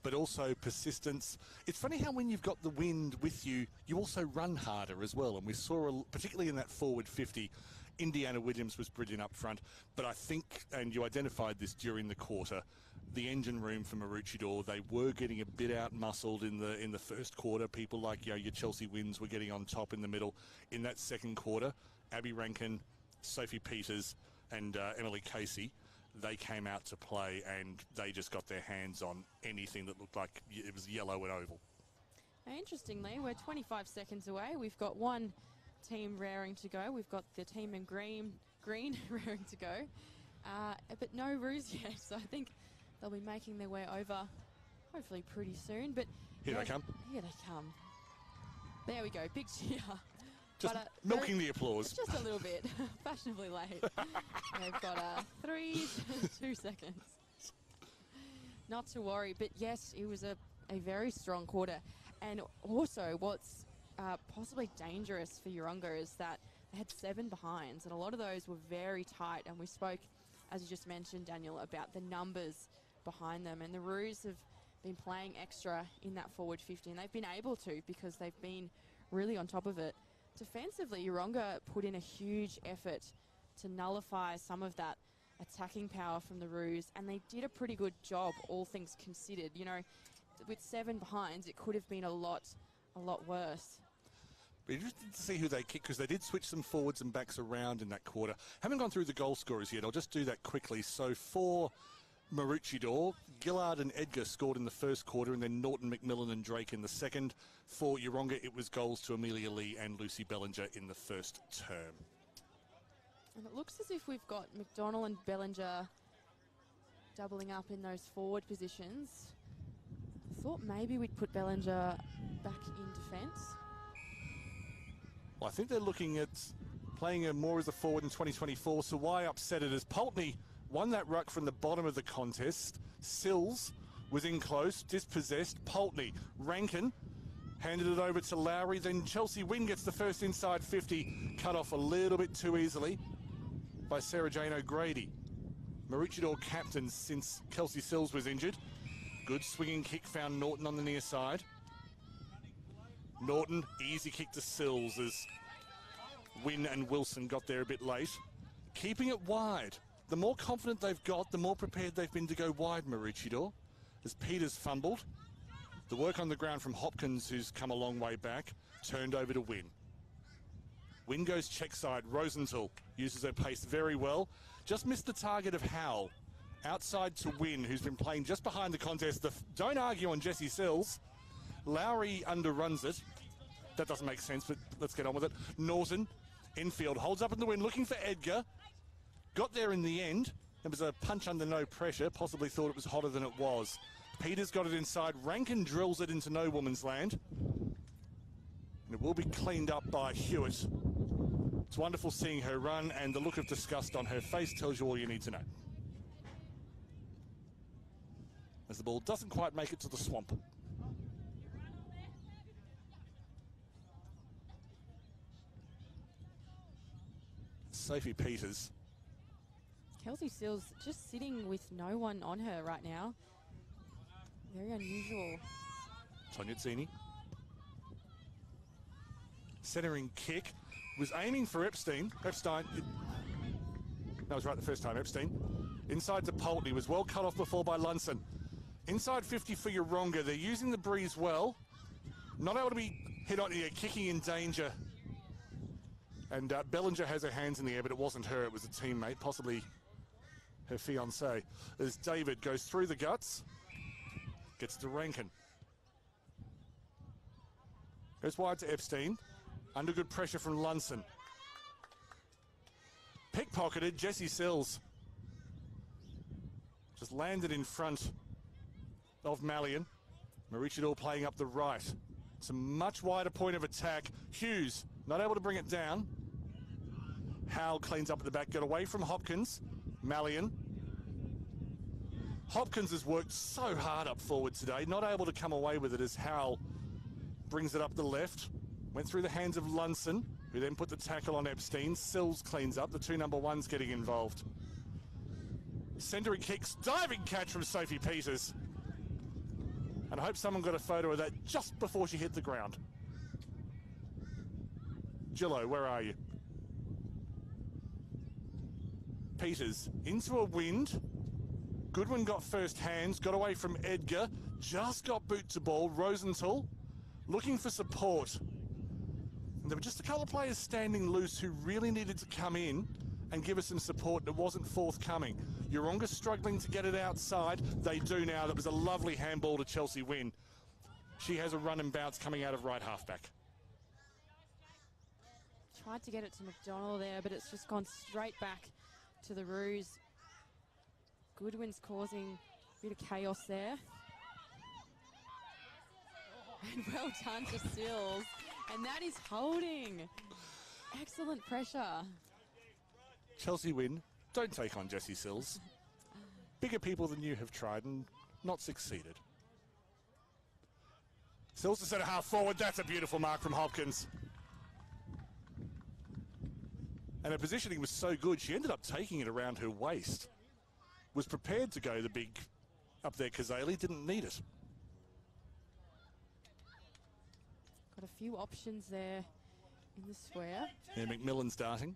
But also persistence. It's funny how when you've got the wind with you, you also run harder as well, and we saw, particularly in that forward 50, Indiana Williams was brilliant up front, but I think, and you identified this during the quarter, the engine room for Maroochydore, they were getting a bit out-muscled in the first quarter. People like your Chelsea Wins were getting on top in the middle. In that second quarter, Abby Rankin, Sophie Peters and Emily Casey, they came out to play and they just got their hands on anything that looked like it was yellow and oval. Now, interestingly, we're 25 seconds away. We've got one team raring to go. We've got the team in green raring to go, but no Roos yet, so I think they'll be making their way over hopefully pretty soon. But Here they come. Here they come. There we go, big cheer. Just milking the applause. Just a little bit, fashionably late. They've got 3 2 seconds. Not to worry, but yes, it was a very strong quarter. And also what's possibly dangerous for Yeronga is that they had 7 behinds, and a lot of those were very tight. And we spoke, as you just mentioned, Daniel, about the numbers behind them. And the Roos have been playing extra in that forward 50, and they've been able to because they've been really on top of it. Defensively, Yeronga put in a huge effort to nullify some of that attacking power from the Roos, and they did a pretty good job, all things considered. You know, with 7 behinds, it could have been a lot worse. Be interested to see who they kick, because they did switch some forwards and backs around in that quarter. Haven't gone through the goal scorers yet. I'll just do that quickly. So for Maroochydore, Gillard and Edgar scored in the first quarter, and then Norton, McMillan and Drake in the second. For Yeronga, it was goals to Amelia Lee and Lucy Bellinger in the first term. And it looks as if we've got McDonald and Bellinger doubling up in those forward positions. I thought maybe we'd put Bellinger back in defence. Well, I think they're looking at playing her more as a forward in 2024, so why upset it? As Pulteney won that ruck from the bottom of the contest. Sills was in close, dispossessed. Pulteney, Rankin handed it over to Lowry. Then Chelsea Wynn gets the first inside 50, cut off a little bit too easily by Sarah Jane O'Grady. Maroochydore captain since Kelsey Sills was injured. Good swinging kick, found Norton on the near side. Norton, easy kick to Sills as Wynn and Wilson got there a bit late. Keeping it wide. The more confident they've got, the more prepared they've been to go wide, Maroochydore. As Peters fumbled. The work on the ground from Hopkins, who's come a long way back, turned over to Wynn. Wynn goes check side. Rosenthal uses her pace very well. Just missed the target of Howell. Outside to Wynn, who's been playing just behind the contest. Don't argue on Jessie Sills. Lowry underruns it. That doesn't make sense, but let's get on with it. Norton, infield, holds up in the wind, looking for Edgar. Got there in the end. It was a punch under no pressure. Possibly thought it was hotter than it was. Peters got it inside. Rankin drills it into no woman's land. And it will be cleaned up by Hewitt. It's wonderful seeing her run, and the look of disgust on her face tells you all you need to know. As the ball doesn't quite make it to the swamp. Sophie Peters. Kelsey Sills just sitting with no one on her right now. Very unusual. Tonya Zini. Centering kick. Was aiming for Epstein. That was right the first time, Epstein. Inside to Pulteney. Was well cut off before by Lunson. Inside 50 for Yeronga. They're using the breeze well. Not able to be hit on here. Kicking in danger. And Bellinger has her hands in the air, but it wasn't her. It was a teammate, possibly her fiancé. As David goes through the guts. Gets to Rankin. Goes wide to Epstein. Under good pressure from Lunson. Pickpocketed Jessie Sills. Just landed in front of Mallion. Maroochydore playing up the right. It's a much wider point of attack. Hughes not able to bring it down. Howell cleans up at the back. Got away from Hopkins. Mallion. Hopkins has worked so hard up forward today. Not able to come away with it as Howell brings it up the left. Went through the hands of Lunson, who then put the tackle on Epstein. Sills cleans up. The 2 number 1s getting involved. Centering kicks. Diving catch from Sophie Peters. And I hope someone got a photo of that just before she hit the ground. Gillo, where are you? Peters into a wind. Goodwin got first hands, got away from Edgar, just got boot to ball. Rosenthal looking for support. And there were just a couple of players standing loose who really needed to come in and give us some support that wasn't forthcoming. Yeronga struggling to get it outside. They do now. That was a lovely handball to Chelsea Wynn. She has a run and bounce coming out of right halfback. Tried to get it to McDonald there, but it's just gone straight back to the Roos. Goodwin's causing a bit of chaos there. And well done to Sills. And that is holding. Excellent pressure. Chelsea Wynn, don't take on Jessie Sills. Bigger people than you have tried and not succeeded. Sills to centre half forward. That's a beautiful mark from Hopkins. And her positioning was so good, she ended up taking it around her waist. Was prepared to go the big up there. Kazali didn't need it. Got a few options there in the square. Yeah, McMillan's darting.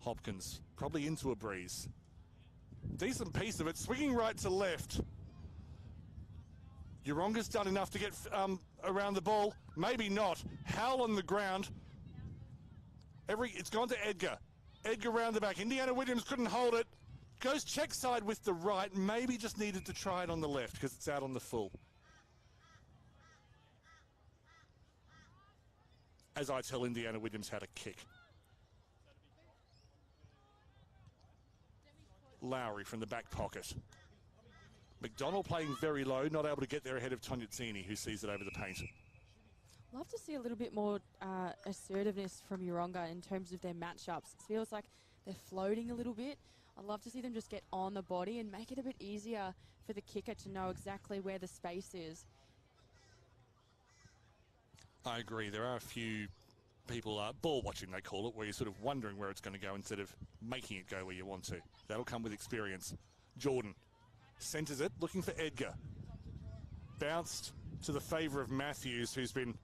Hopkins probably into a breeze. Decent piece of it, swinging right to left. Yeronga's done enough to get around the ball. Maybe not. Howell on the ground. It's gone to Edgar. Edgar round the back. Indiana Williams couldn't hold it. Goes check side with the right. Maybe just needed to try it on the left because it's out on the full. As I tell Indiana Williams how to kick. Lowry from the back pocket. McDonald playing very low, not able to get there ahead of Tonyazzini, who sees it over the paint. Love to see a little bit more assertiveness from Yeronga in terms of their matchups. It feels like they're floating a little bit. I'd love to see them just get on the body and make it a bit easier for the kicker to know exactly where the space is. I agree. There are a few people, ball watching they call it, where you're sort of wondering where it's going to go instead of making it go where you want to. That'll come with experience. Jordan centres it, looking for Edgar. Bounced to the favour of Matthews, who's been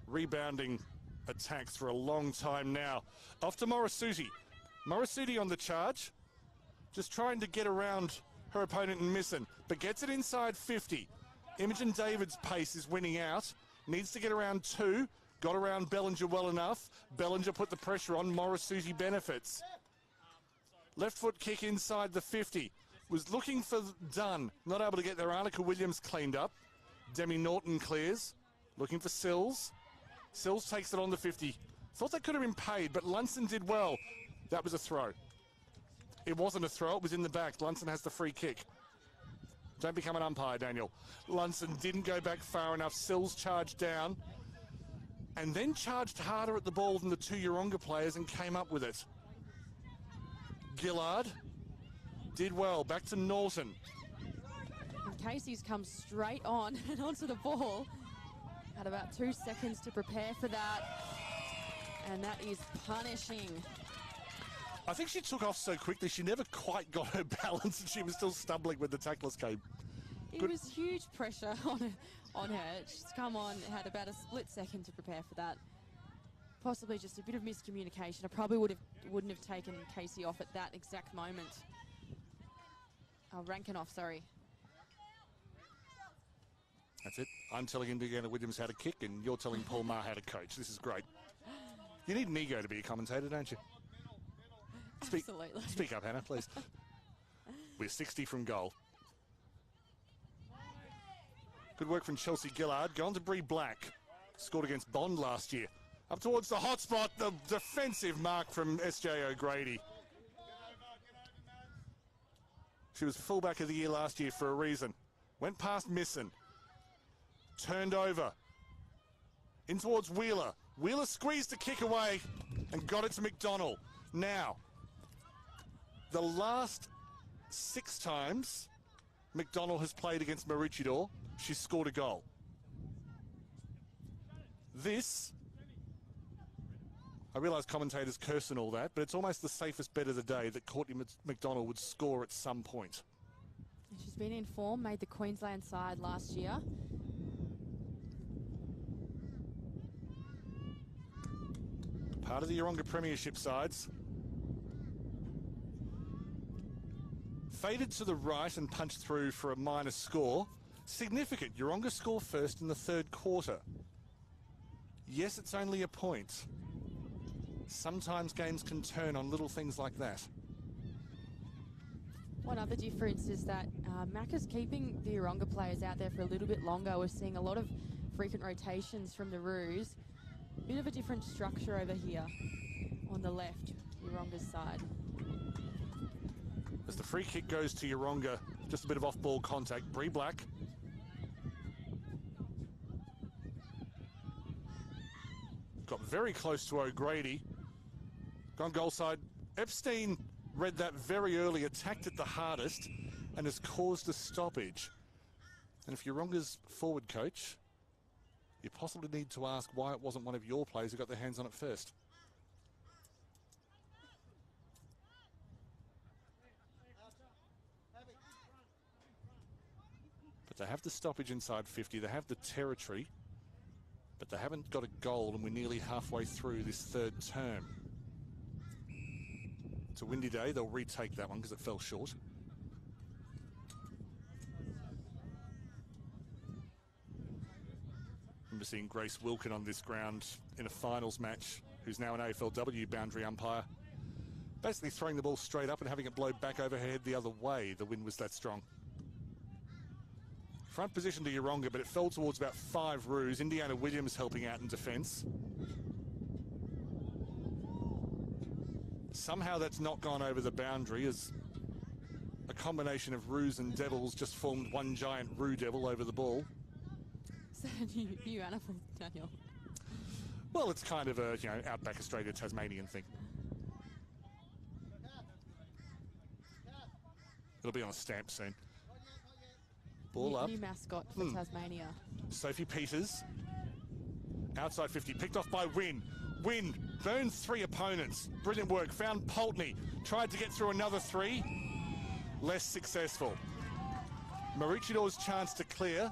rebounding attacks for a long time now. Off to Morisuti. Morisuti on the charge. Just trying to get around her opponent and missing, but gets it inside 50. Imogen David's pace is winning out. Needs to get around 2. Got around Bellinger well enough. Bellinger put the pressure on. Morisuti benefits. Left foot kick inside the 50. Was looking for Dunn. Not able to get there. Arnica Williams cleaned up. Demi Norton clears. Looking for Sills. Sills takes it on the 50. Thought that could have been paid, but Lunson did well. That was a throw. It wasn't a throw. It was in the back. Lunson has the free kick. Don't become an umpire, Daniel. Lunson didn't go back far enough. Sills charged down. And then charged harder at the ball than the 2 Yeronga players and came up with it. Gillard did well. Back to Norton. And Casey's come straight on and onto the ball. Had about 2 seconds to prepare for that. And that is punishing. I think she took off so quickly she never quite got her balance and she was still stumbling when the tacklers came. It was huge pressure on her. She's come on, had about a split second to prepare for that. Possibly just a bit of miscommunication. I probably wouldn't have taken Casey off at that exact moment. Rankin off, sorry. That's it. I'm telling Indiana Williams how to kick and you're telling Paul Maher how to coach. This is great. You need an ego to be a commentator, don't you? Absolutely. Speak up, Hannah, please. We're 60 from goal. Good work from Chelsea Gillard. Gone to Bree Black. Scored against Bond last year. Up towards the hot spot. The defensive mark from SJ O'Grady. She was fullback of the year last year for a reason. Went past Misson. Turned over. In towards Wheeler. Wheeler squeezed the kick away and got it to McDonald. Now, the last 6 times McDonald has played against Maroochydore, she's scored a goal. This, I realise commentators curse and all that, but it's almost the safest bet of the day that Courtney McDonald would score at some point. She's been in form, made the Queensland side last year. Part of the Yeronga Premiership sides. Faded to the right and punched through for a minor score. Significant. Yeronga score first in the 3rd quarter. Yes, it's only a point. Sometimes games can turn on little things like that. One other difference is that Macca's keeping the Yeronga players out there for a little bit longer. We're seeing a lot of frequent rotations from the Roos. Bit of a different structure over here on the left, Yeronga's side. As the free kick goes to Yeronga, just a bit of off-ball contact. Bree Black. Got very close to O'Grady. Gone goal side. Epstein read that very early, attacked it the hardest, and has caused a stoppage. And if Yeronga's forward coach, you possibly need to ask why it wasn't one of your players who got their hands on it first. But they have the stoppage inside 50. They have the territory, but they haven't got a goal, and we're nearly halfway through this 3rd term. It's a windy day. They'll retake that one because it fell short. Remember seeing Grace Wilkin on this ground in a finals match, who's now an AFLW boundary umpire. Basically throwing the ball straight up and having it blow back over her head the other way. The wind was that strong. Front position to Yeronga, but it fell towards about 5 Roos. Indiana Williams helping out in defence. Somehow that's not gone over the boundary, as a combination of Roos and Devils just formed one giant Roo Devil over the ball. Is that a new animal, Daniel? Well, it's kind of a, outback Australia, Tasmanian thing. It'll be on a stamp soon. Ball up. New mascot for Tasmania. Sophie Peters. Outside 50, picked off by Wynn. Wynn burned 3 opponents. Brilliant work. Found Pulteney. Tried to get through another 3. Less successful. Maroochidore's chance to clear.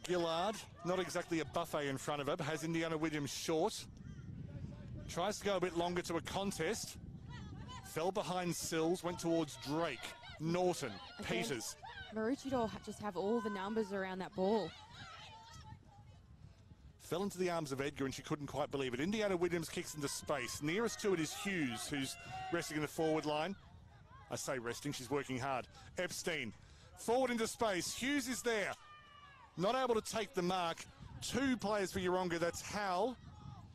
Gillard, not exactly a buffet in front of her, but has Indiana Williams short. Tries to go a bit longer to a contest. Fell behind Sills, went towards Drake. Norton, Again, Peters. Maroochydore just have all the numbers around that ball. Fell into the arms of Edgar and she couldn't quite believe it. Indiana Williams kicks into space. Nearest to it is Hughes, who's resting in the forward line. I say resting, she's working hard. Epstein, forward into space. Hughes is there. Not able to take the mark. 2 players for Yeronga, that's Howell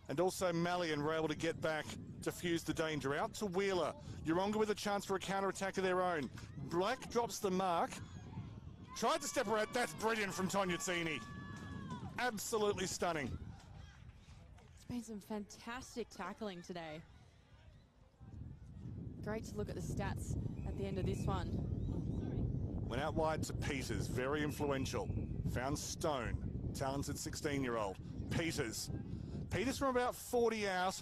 and also Mallion were able to get back, diffuse the danger. Out to Wheeler. Yeronga with a chance for a counter-attack of their own. Black drops the mark. Tried to step her out. That's brilliant from Tognazzini. Absolutely stunning. It's been some fantastic tackling today. Great to look at the stats at the end of this one. Went out wide to Peters, very influential. Found Stone, talented 16-year-old. Peters from about 40 out,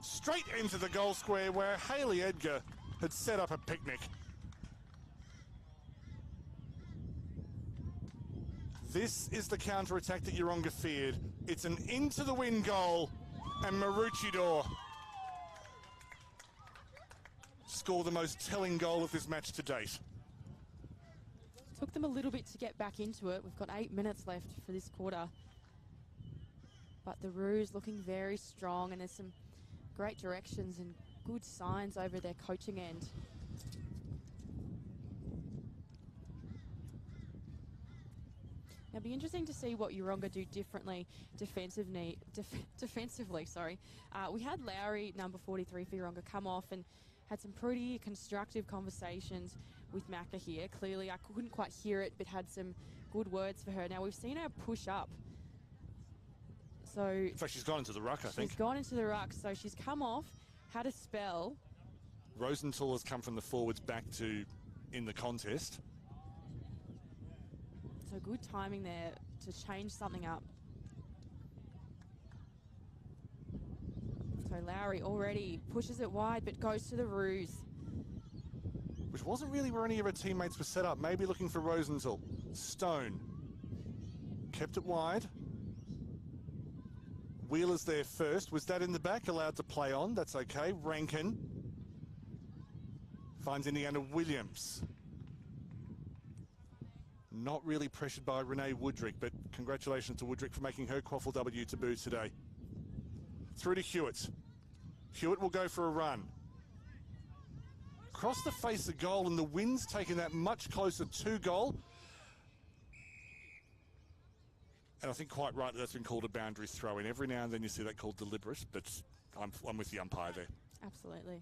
straight into the goal square where Hayley Edgar had set up a picnic. This is the counter-attack that Yeronga feared. It's an into-the-wind goal, and Maroochydore score the most telling goal of this match to date. Took them a little bit to get back into it. We've got 8 minutes left for this quarter. But the Roos looking very strong, and there's some great directions and good signs over their coaching end. Now, it'll be interesting to see what Yeronga do differently defensively. We had Lowry, number 43 for Yeronga, come off and had some pretty constructive conversations with Macca here. Clearly, I couldn't quite hear it, but had some good words for her. Now, we've seen her push up. So in fact, she's gone into the ruck, I think. She's gone into the ruck, so she's come off, had a spell. Rosenthal has come from the forwards back to in the contest. So good timing there to change something up. So Lowry already pushes it wide, but goes to the ruse. Which wasn't really where any of her teammates were set up. Maybe looking for Rosenthal. Stone. Kept it wide. Wheeler's there first. Was that in the back? Allowed to play on. That's okay. Rankin finds Indiana Williams. Not really pressured by Renee Woodrick, but congratulations to Woodrick for making her QAFLW debut today. Through to Hewitt. Hewitt will go for a run. Across the face of goal, and the wind's taken that much closer to goal. And I think quite right that's been called a boundary throw in. Every now and then you see that called deliberate, but I'm with the umpire there. Absolutely.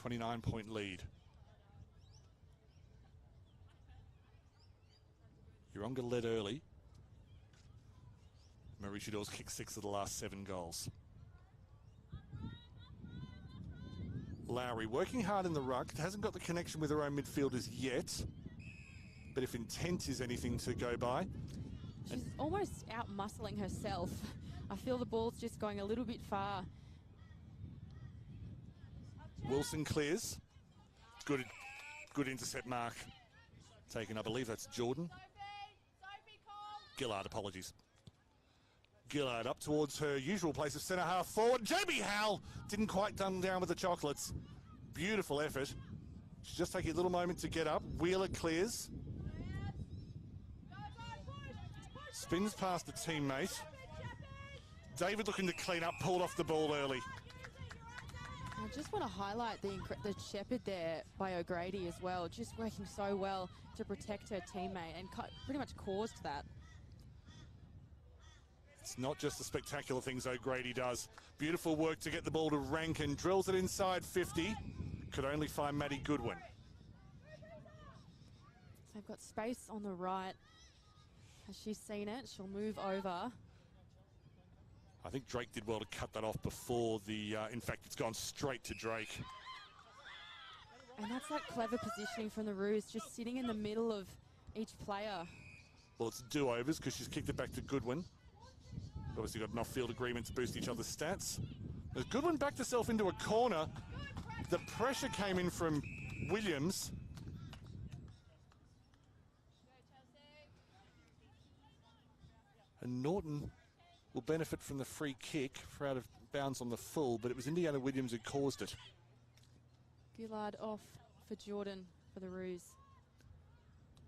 29-point lead. Yeronga led early. Maroochydore kicked 6 of the last 7 goals. Lowry working hard in the ruck. Hasn't got the connection with her own midfielders yet. But if intent is anything to go by. She's almost out muscling herself. I feel the ball's just going a little bit far. Wilson clears. Good intercept mark. Taken, I believe that's Jordan. Gillard, apologies. Gillard up towards her usual place of centre half forward. Jamie Howell didn't quite dumb down with the chocolates. Beautiful effort. She's just taking a little moment to get up. Wheeler clears. Spins past a teammate. David looking to clean up, pulled off the ball early. I just want to highlight the shepherd there by O'Grady as well, just working so well to protect her teammate and pretty much caused that. It's not just the spectacular things O'Grady does. Beautiful work to get the ball to Rankin. Drills it inside 50. Could only find Maddie Goodwin. So they've got space on the right. Has she seen it? She'll move over. I think Drake did well to cut that off before the... in fact, it's gone straight to Drake. And that's that clever positioning from the Roos, just sitting in the middle of each player. Well, it's do-overs because she's kicked it back to Goodwin. Obviously got enough field agreement to boost each other's stats. As Goodwin backed herself into a corner, the pressure came in from Williams. And Norton will benefit from the free kick for out of bounds on the full, but it was Indiana Williams who caused it. Gillard off for Jordan for the Roos.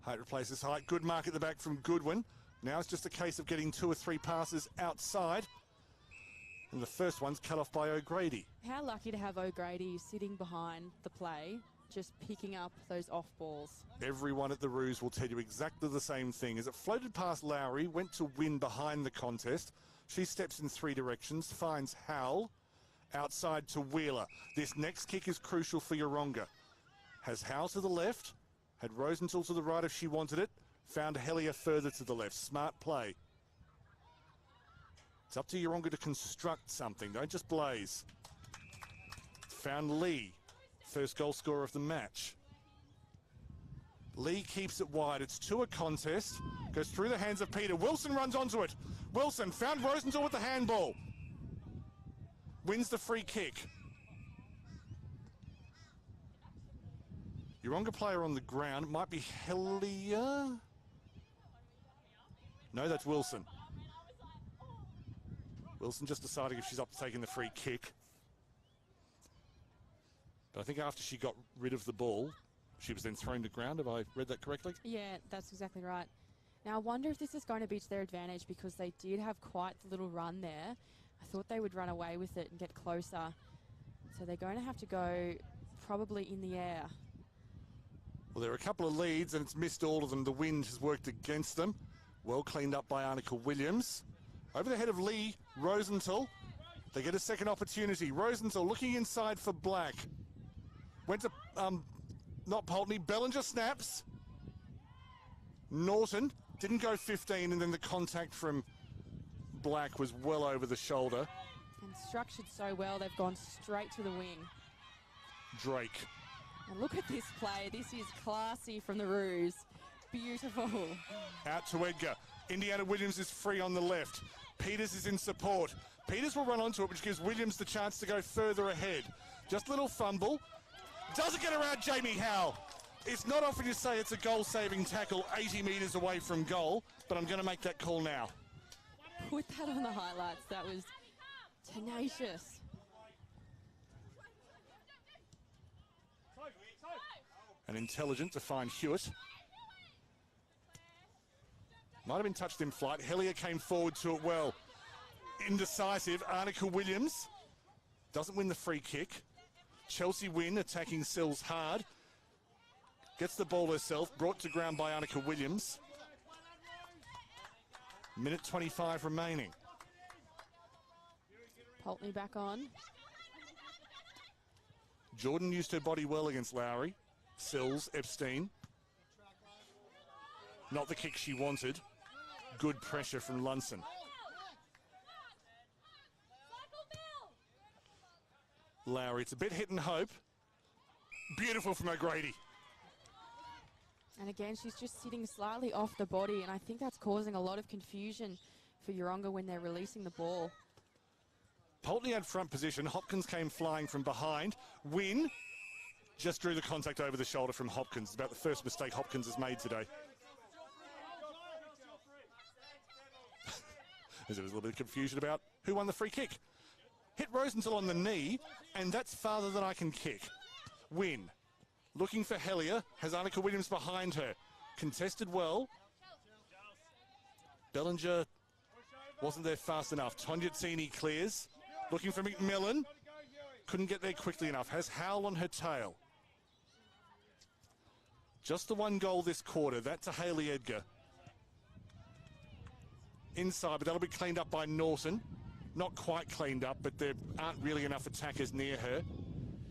Height replaces height. Good mark at the back from Goodwin. Now it's just a case of getting 2 or 3 passes outside. And the first one's cut off by O'Grady. How lucky to have O'Grady sitting behind the play, just picking up those off balls. Everyone at the Roos will tell you exactly the same thing. As it floated past Lowry, went to win behind the contest. She steps in 3 directions, finds Howell, outside to Wheeler. This next kick is crucial for Yeronga. Has Howell to the left, had Rosenthal to the right if she wanted it, found Hellier further to the left. Smart play. It's up to Yeronga to construct something, don't just blaze. Found Lee, first goal scorer of the match. Lee keeps it wide. It's to a contest. Goes through the hands of Peter. Wilson runs onto it. Wilson found Rosenthal with the handball. Wins the free kick. Yeronga player on the ground. It might be Hellier. No, that's Wilson. Wilson just deciding if she's up to taking the free kick. But I think after she got rid of the ball, she was then thrown to ground. Have I read that correctly? Yeah, that's exactly right. Now, I wonder if this is going to be to their advantage because they did have quite the little run there. I thought they would run away with it and get closer. So they're going to have to go probably in the air. Well, there are a couple of leads and it's missed all of them. The wind has worked against them. Well cleaned up by Arnica Williams. Over the head of Lee Rosenthal. They get a second opportunity. Rosenthal looking inside for Black. Went to, not Poultney. Bellinger snaps. Norton didn't go 15, and then the contact from Black was well over the shoulder. And structured so well, they've gone straight to the wing. Drake. And look at this play. This is classy from the Roos. Beautiful. Out to Edgar. Indiana Williams is free on the left. Peters is in support. Peters will run onto it, which gives Williams the chance to go further ahead. Just a little fumble. Doesn't get around Jamie Howe. It's not often you say it's a goal-saving tackle 80 metres away from goal, but I'm going to make that call now. Put that on the highlights. That was tenacious. And intelligent to find Hewitt. Might have been touched in flight. Hellier came forward to it well. Indecisive. Arnica Williams doesn't win the free kick. Chelsea Wynn attacking Sills hard. Gets the ball herself. Brought to ground by Arnica Williams. Minute 25 remaining. Poultney back on. Jordan used her body well against Lowry. Sills, Epstein. Not the kick she wanted. Good pressure from Lunson. Lowry, it's a bit hit and hope. Beautiful from O'Grady. And again, she's just sitting slightly off the body, and I think that's causing a lot of confusion for Yeronga when they're releasing the ball. Poultney had front position. Hopkins came flying from behind. Wynn just drew the contact over the shoulder from Hopkins. It's about the first mistake Hopkins has made today. There was a little bit of confusion about who won the free kick. Hit Rosenthal on the knee, and that's farther than I can kick. Wynn, looking for Hellier, has Arnica Williams behind her. Contested well. Bellinger wasn't there fast enough. Tonyazzini clears. Looking for McMillan. Couldn't get there quickly enough. Has Howell on her tail. Just the one goal this quarter. That to Hayley Edgar. Inside, but that'll be cleaned up by Norton. Not quite cleaned up, but there aren't really enough attackers near her.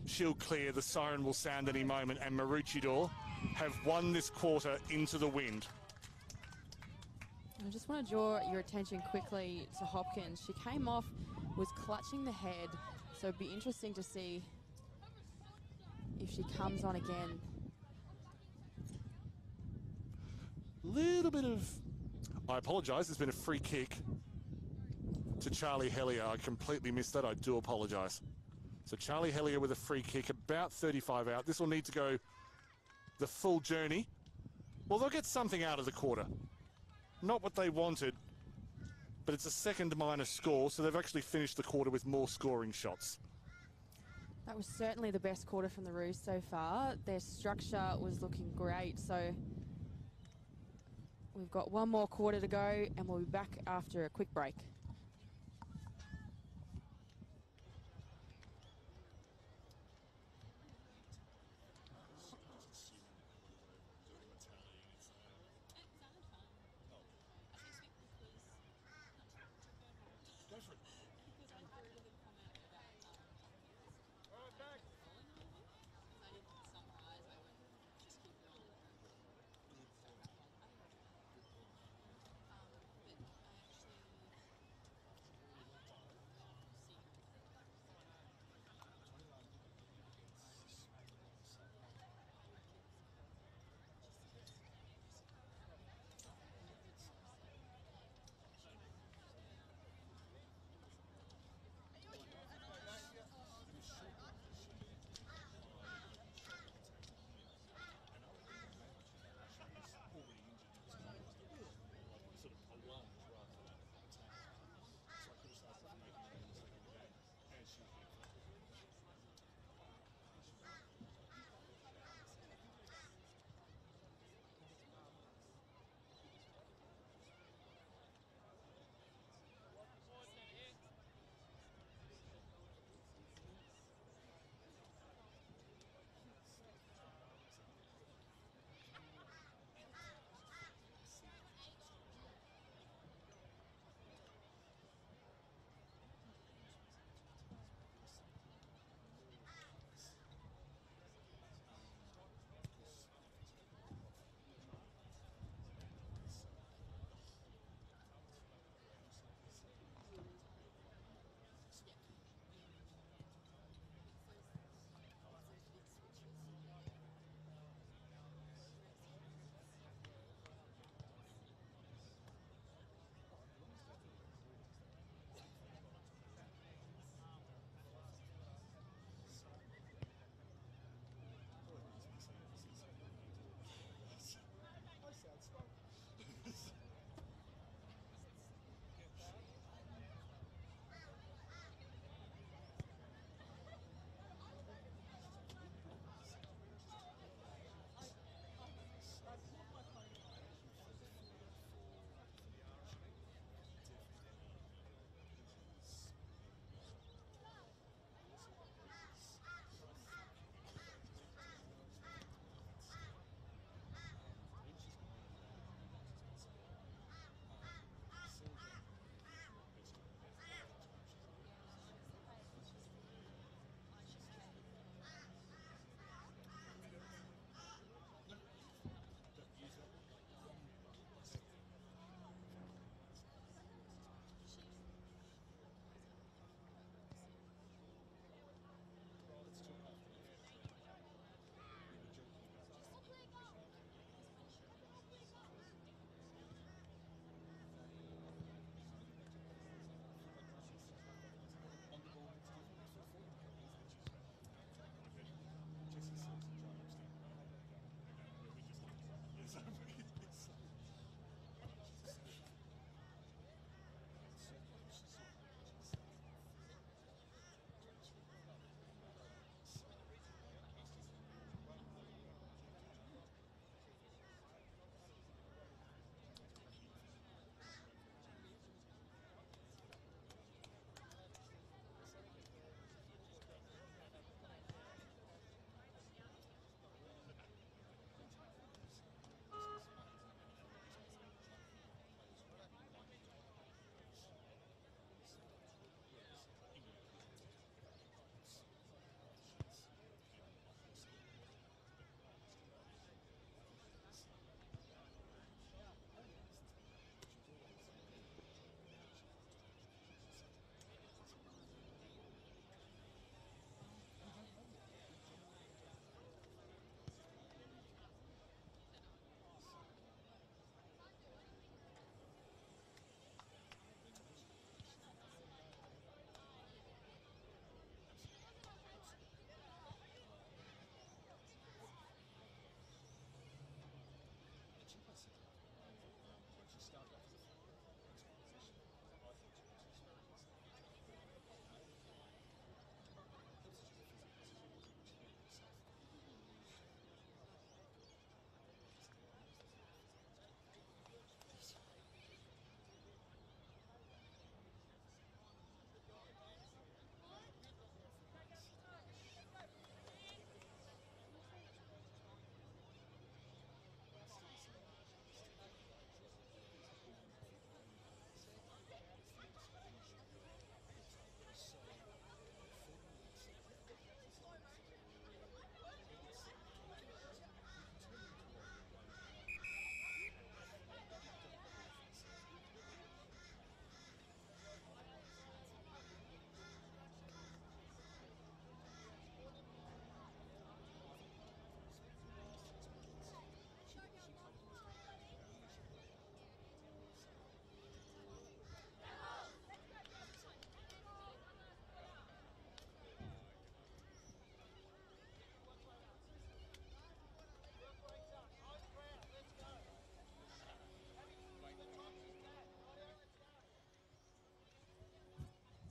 She'll clear. The siren will sound any moment, and Maroochydore have won this quarter into the wind. I just want to draw your attention quickly to Hopkins. She came off, was clutching the head, so it'd be interesting to see if she comes on again. Little bit of... I apologise, there's been a free kick to Charlie Hellier. I completely missed that. I do apologise. So Charlie Hellier with a free kick, about 35 out. This will need to go the full journey. Well, they'll get something out of the quarter. Not what they wanted, but it's a second minus score, so they've actually finished the quarter with more scoring shots. That was certainly the best quarter from the Roos so far. Their structure was looking great, so we've got one more quarter to go, and we'll be back after a quick break.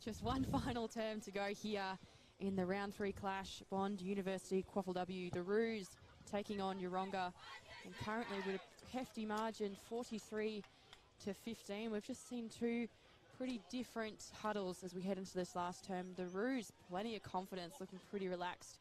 Just one final term to go here in the round 3 clash. Bond University, QAFLW, the Roos taking on Yeronga. And currently with a hefty margin, 43 to 15. We've just seen two pretty different huddles as we head into this last term. The Roos, plenty of confidence, looking pretty relaxed.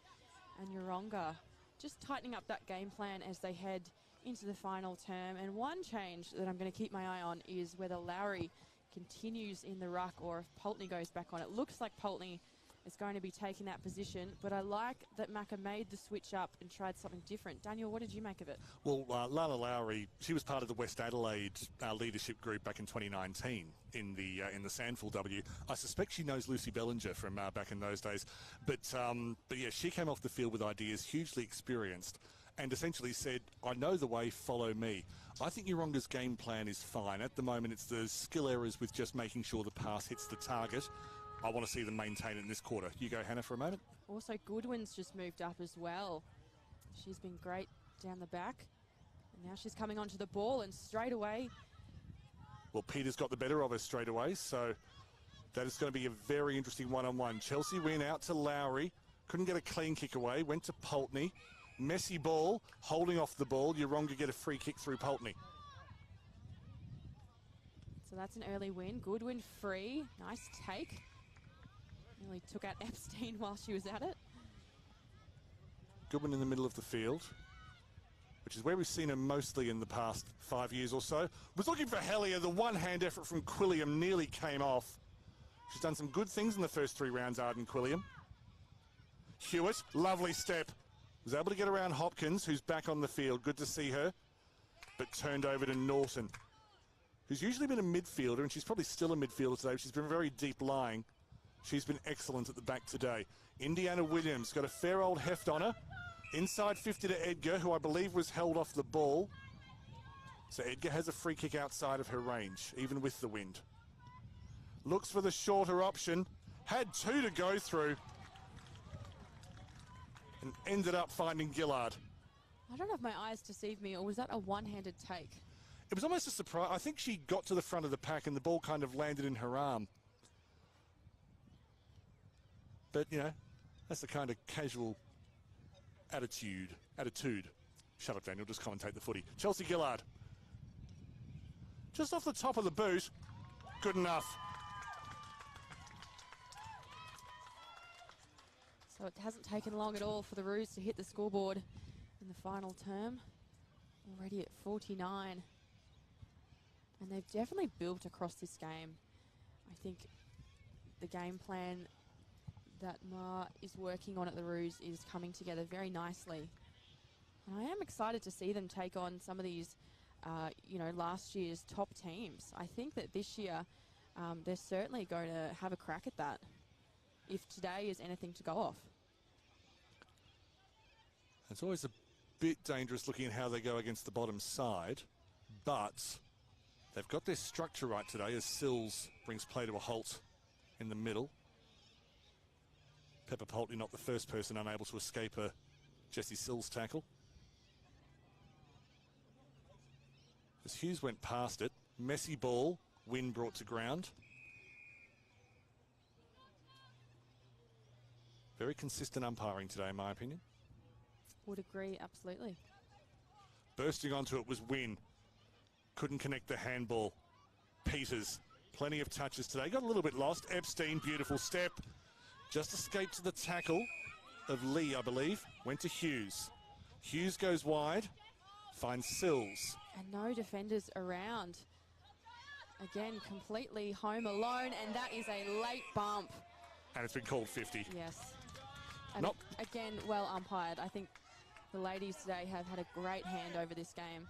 And Yeronga just tightening up that game plan as they head into the final term. And one change that I'm going to keep my eye on is whether Lowry continues in the ruck or if Pulteney goes back on. It looks like Pulteney is going to be taking that position, but I like that Macca made the switch up and tried something different. Daniel, what did you make of it? Well, Lana Lowry, she was part of the West Adelaide leadership group back in 2019 in the Sandful W. I suspect she knows Lucy Bellinger from back in those days. But yeah, she came off the field with ideas, hugely experienced, and essentially said, I know the way, follow me. I think Yeronga's game plan is fine. At the moment, it's the skill errors with just making sure the pass hits the target. I want to see them maintain it in this quarter. You go, Hannah, for a moment. Also, Goodwin's just moved up as well. She's been great down the back. And now she's coming onto the ball and straight away. Well, Peter's got the better of her straight away, so that is going to be a very interesting one-on-one. Chelsea went out to Lowry. Couldn't get a clean kick away. Went to Pulteney. Messy ball, holding off the ball. Yeronga get a free kick through Pulteney. So that's an early win. Goodwin free. Nice take. Nearly took out Epstein while she was at it. Goodwin in the middle of the field, which is where we've seen her mostly in the past 5 years or so. Was looking for Hellier. The one-hand effort from Quilliam nearly came off. She's done some good things in the first 3 rounds, Arden Quilliam. Hewitt, lovely step. Was able to get around Hopkins, who's back on the field. Good to see her. But turned over to Norton, who's usually been a midfielder, and she's probably still a midfielder today. She's been very deep lying. She's been excellent at the back today. Indiana Williams got a fair old heft on her. Inside 50 to Edgar, who I believe was held off the ball. So Edgar has a free kick outside of her range, even with the wind. Looks for the shorter option. Had 2 to go through. And ended up finding Gillard. I don't know if my eyes deceived me, or was that a one-handed take? It was almost a surprise. I think she got to the front of the pack and the ball kind of landed in her arm. But, you know, that's the kind of casual attitude. Shut up, Daniel, just commentate the footy. Chelsea Gillard. Just off the top of the boot. Good enough. So it hasn't taken long at all for the Roos to hit the scoreboard in the final term. Already at 49. And they've definitely built across this game. I think the game plan that Ma is working on at the Roos is coming together very nicely. And I am excited to see them take on some of these, last year's top teams. I think that this year they're certainly going to have a crack at that, if today is anything to go off. It's always a bit dangerous looking at how they go against the bottom side, but they've got their structure right today as Sills brings play to a halt in the middle. Pepper Pulteney not the first person unable to escape a Jessie Sills tackle. As Hughes went past it, messy ball, wind brought to ground. Very consistent umpiring today, in my opinion. Would agree, absolutely. Bursting onto it was Wynn. Couldn't connect the handball. Peters, plenty of touches today. Got a little bit lost. Epstein, beautiful step. Just escaped to the tackle of Lee, I believe. Went to Hughes. Hughes goes wide. Finds Sills. And no defenders around. Again, completely home alone, and that is a late bump. And it's been called 50. Yes. And again, well umpired. I think the ladies today have had a great hand over this game.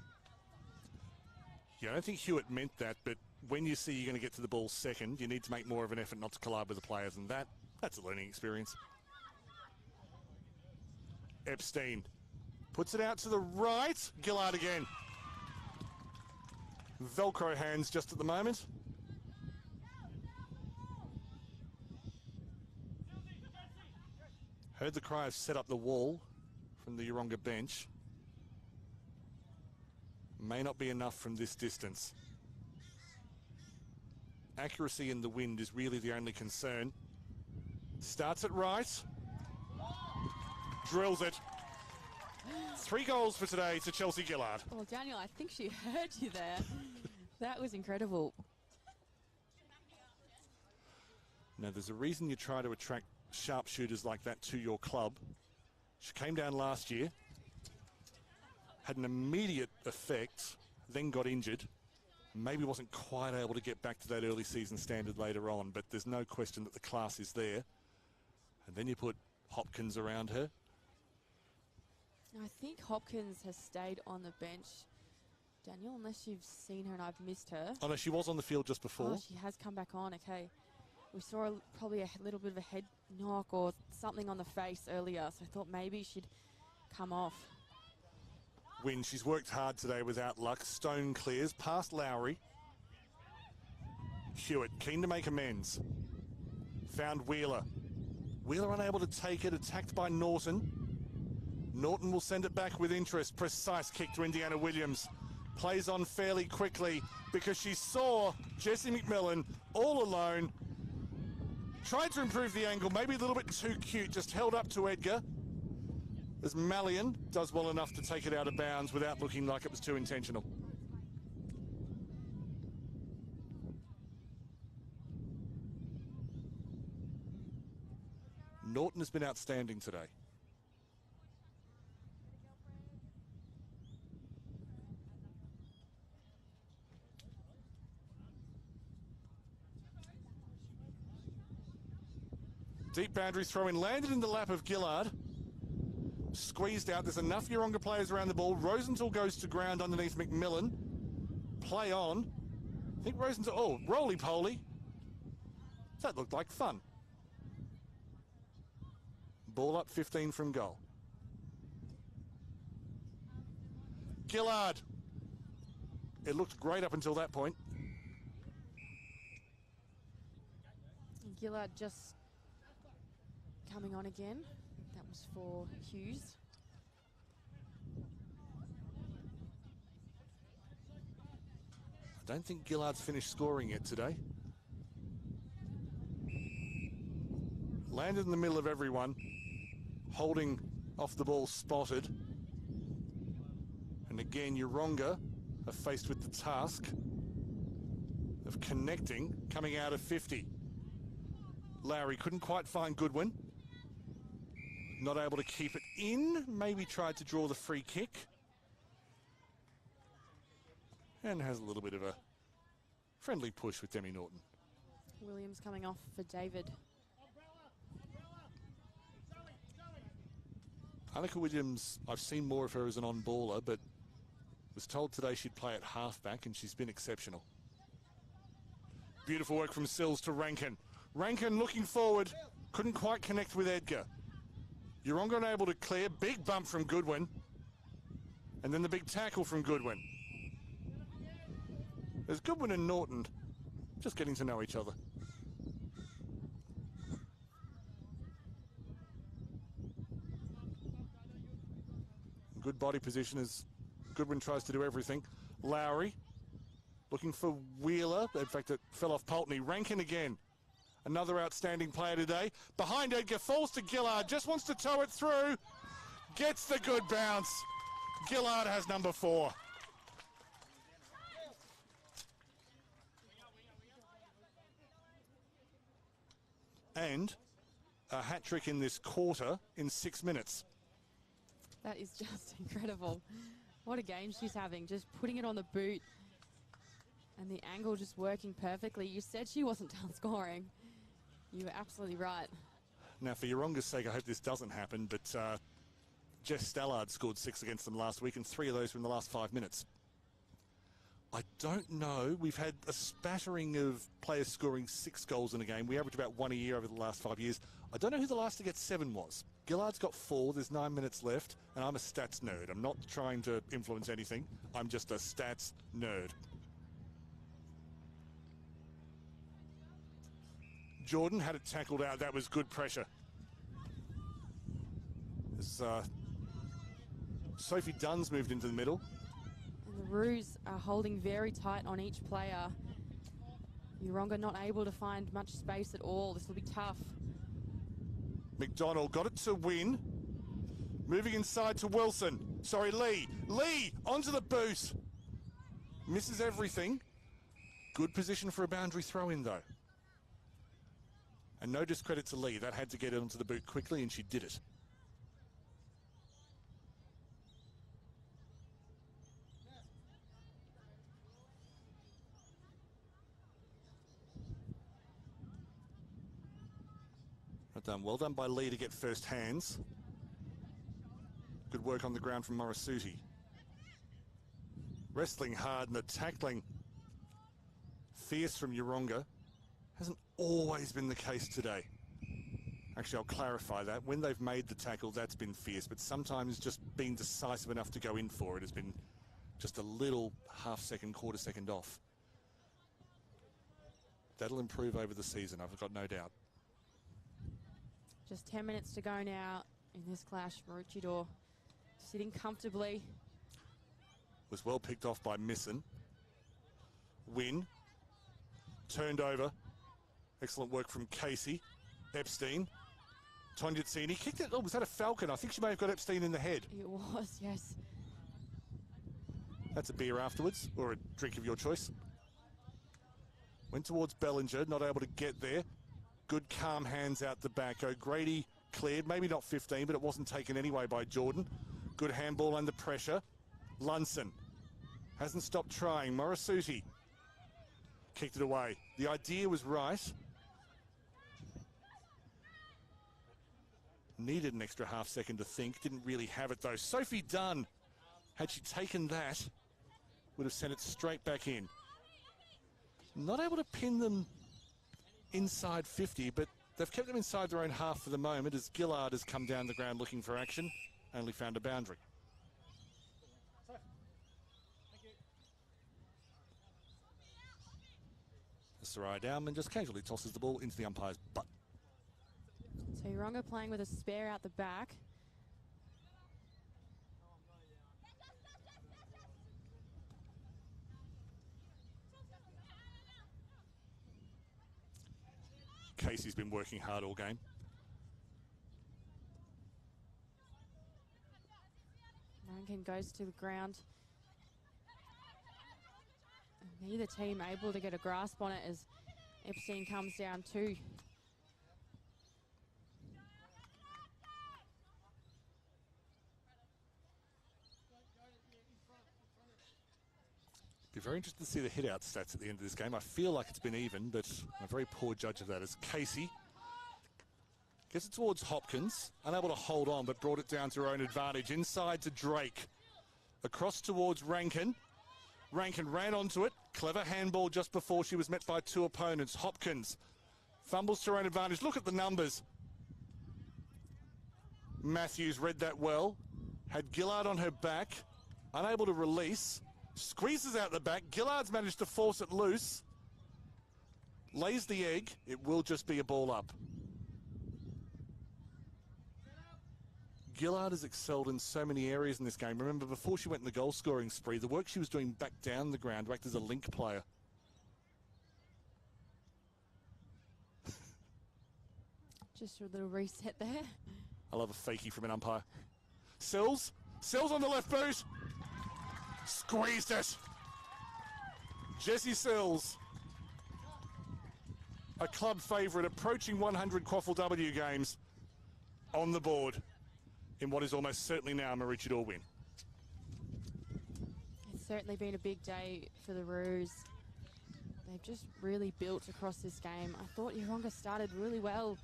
Yeah, I don't think Hewitt meant that, but when you see you're going to get to the ball second, you need to make more of an effort not to collide with the players, and that's a learning experience. Epstein puts it out to the right. Gillard again. Velcro hands just at the moment. Heard the cry of set up the wall from the Yeronga bench. May not be enough from this distance. Accuracy in the wind is really the only concern. Starts it right. Drills it. 3 goals for today to Chelsea Gillard. Well, Daniel, I think she heard you there. That was incredible. Now, there's a reason you try to attract sharpshooters like that to your club. She came down last year, had an immediate effect, then got injured. Maybe wasn't quite able to get back to that early season standard later on, but there's no question that the class is there. And then you put Hopkins around her. I think Hopkins has stayed on the bench, Daniel, unless you've seen her and I've missed her. Oh no, she was on the field just before. Oh, she has come back on, okay. We saw probably a little bit of a head knock or something on the face earlier, so I thought maybe she'd come off. Wynn, she's worked hard today without luck. Stone clears past Lowry. Hewitt, keen to make amends. Found Wheeler. Wheeler unable to take it, attacked by Norton. Norton will send it back with interest. Precise kick to Indiana Williams. Plays on fairly quickly because she saw Jessie McMillan all alone. Tried to improve the angle, maybe a little bit too cute, just held up to Edgar. As Mallion does well enough to take it out of bounds without looking like it was too intentional. Norton has been outstanding today. Deep boundary throw in, landed in the lap of Gillard. Squeezed out. There's enough Yeronga players around the ball. Rosenthal goes to ground underneath McMillan. Play on. I think Rosenthal. Oh, roly-poly. That looked like fun. Ball up 15 from goal. Gillard. It looked great up until that point. Gillard just coming on again. That was for Hughes. I don't think Gillard's finished scoring yet today. Landed in the middle of everyone. Holding off the ball spotted. And again, Yeronga are faced with the task of connecting, coming out of 50. Lowry couldn't quite find Goodwin. Not able to keep it in. Maybe tried to draw the free kick. And has a little bit of a friendly push with Demi Norton. Williams coming off for David. Annika Williams, I've seen more of her as an on-baller, but was told today she'd play at halfback, and she's been exceptional. Beautiful work from Sills to Rankin. Rankin looking forward, couldn't quite connect with Edgar. Yeronga unable to clear, big bump from Goodwin. And then the big tackle from Goodwin. There's Goodwin and Norton just getting to know each other. Good body position as Goodwin tries to do everything. Lowry looking for Wheeler. In fact, it fell off Pulteney. Rankin again. Another outstanding player today. Behind Edgar, falls to Gillard. Just wants to tow it through. Gets the good bounce. Gillard has number 4. And a hat-trick in this quarter in 6 minutes. That is just incredible. What a game she's having. Just putting it on the boot. And the angle just working perfectly. You said she wasn't done scoring. You were absolutely right. Now, for Yeronga's sake, I hope this doesn't happen, but Jess Stallard scored 6 against them last week, and 3 of those were in the last 5 minutes. I don't know. We've had a spattering of players scoring 6 goals in a game. We average about 1 a year over the last 5 years. I don't know who the last to get 7 was. Gillard's got 4. There's 9 minutes left, and I'm a stats nerd. I'm not trying to influence anything. I'm just a stats nerd. Jordan had it tackled out. That was good pressure. As Sophie Dunn's moved into the middle. And the Roos are holding very tight on each player. Yeronga not able to find much space at all. This will be tough. McDonald got it to Win. Moving inside to Wilson. Sorry, Lee. Lee onto the boot. Misses everything. Good position for a boundary throw in though. And no discredit to Lee. That had to get it onto the boot quickly and she did it. Well done by Lee to get first hands. Good work on the ground from Maroochydore. Wrestling hard and the tackling fierce from Yeronga. Hasn't always been the case today. Actually, I'll clarify that. When they've made the tackle, that's been fierce, but sometimes just being decisive enough to go in for it has been just a little half second, quarter second off. That'll improve over the season, I've got no doubt. Just 10 minutes to go now in this clash. Maroochydore sitting comfortably. Was well picked off by Misson. Win. Turned over. Excellent work from Casey. Epstein. Tonyatsini kicked it. Oh, was that a Falcon? I think she may have got Epstein in the head. It was, yes. That's a beer afterwards, or a drink of your choice. Went towards Bellinger, not able to get there. Good calm hands out the back. O'Grady cleared, maybe not 15, but it wasn't taken anyway by Jordan. Good handball under pressure. Lunson hasn't stopped trying. Maroochydore kicked it away. The idea was right. Needed an extra half second to think. Didn't really have it though. Sophie Dunn, had she taken that, would have sent it straight back in. Not able to pin them inside 50, but they've kept them inside their own half for the moment as Gillard has come down the ground looking for action. Only found a boundary. Sarai Dowman just casually tosses the ball into the umpire's butt. So Yeronga playing with a spare out the back. Casey's been working hard all game. Rankin goes to the ground. And neither team able to get a grasp on it as Epstein comes down too. Be very interested to see the hit-out stats at the end of this game. I feel like it's been even, but I'm a very poor judge of that as Casey gets it towards Hopkins, unable to hold on, but brought it down to her own advantage. Inside to Drake, across towards Rankin. Rankin ran onto it. Clever handball just before she was met by two opponents. Hopkins fumbles to her own advantage. Look at the numbers. Matthews read that well. Had Gillard on her back, unable to release. Squeezes out the back. Gillard's managed to force it loose. Lays the egg. It will just be a ball up. Gillard has excelled in so many areas in this game. Remember, before she went in the goal scoring spree, the work she was doing back down the ground to act as a link player. Just a little reset there. I love a fakie from an umpire. Sills. Sills on the left boot. Squeezed it. Jessie Sills, a club favourite, approaching 100 QAFLW games on the board in what is almost certainly now a Maroochydore win. It's certainly been a big day for the Roos. They've just really built across this game. I thought Yeronga started really well,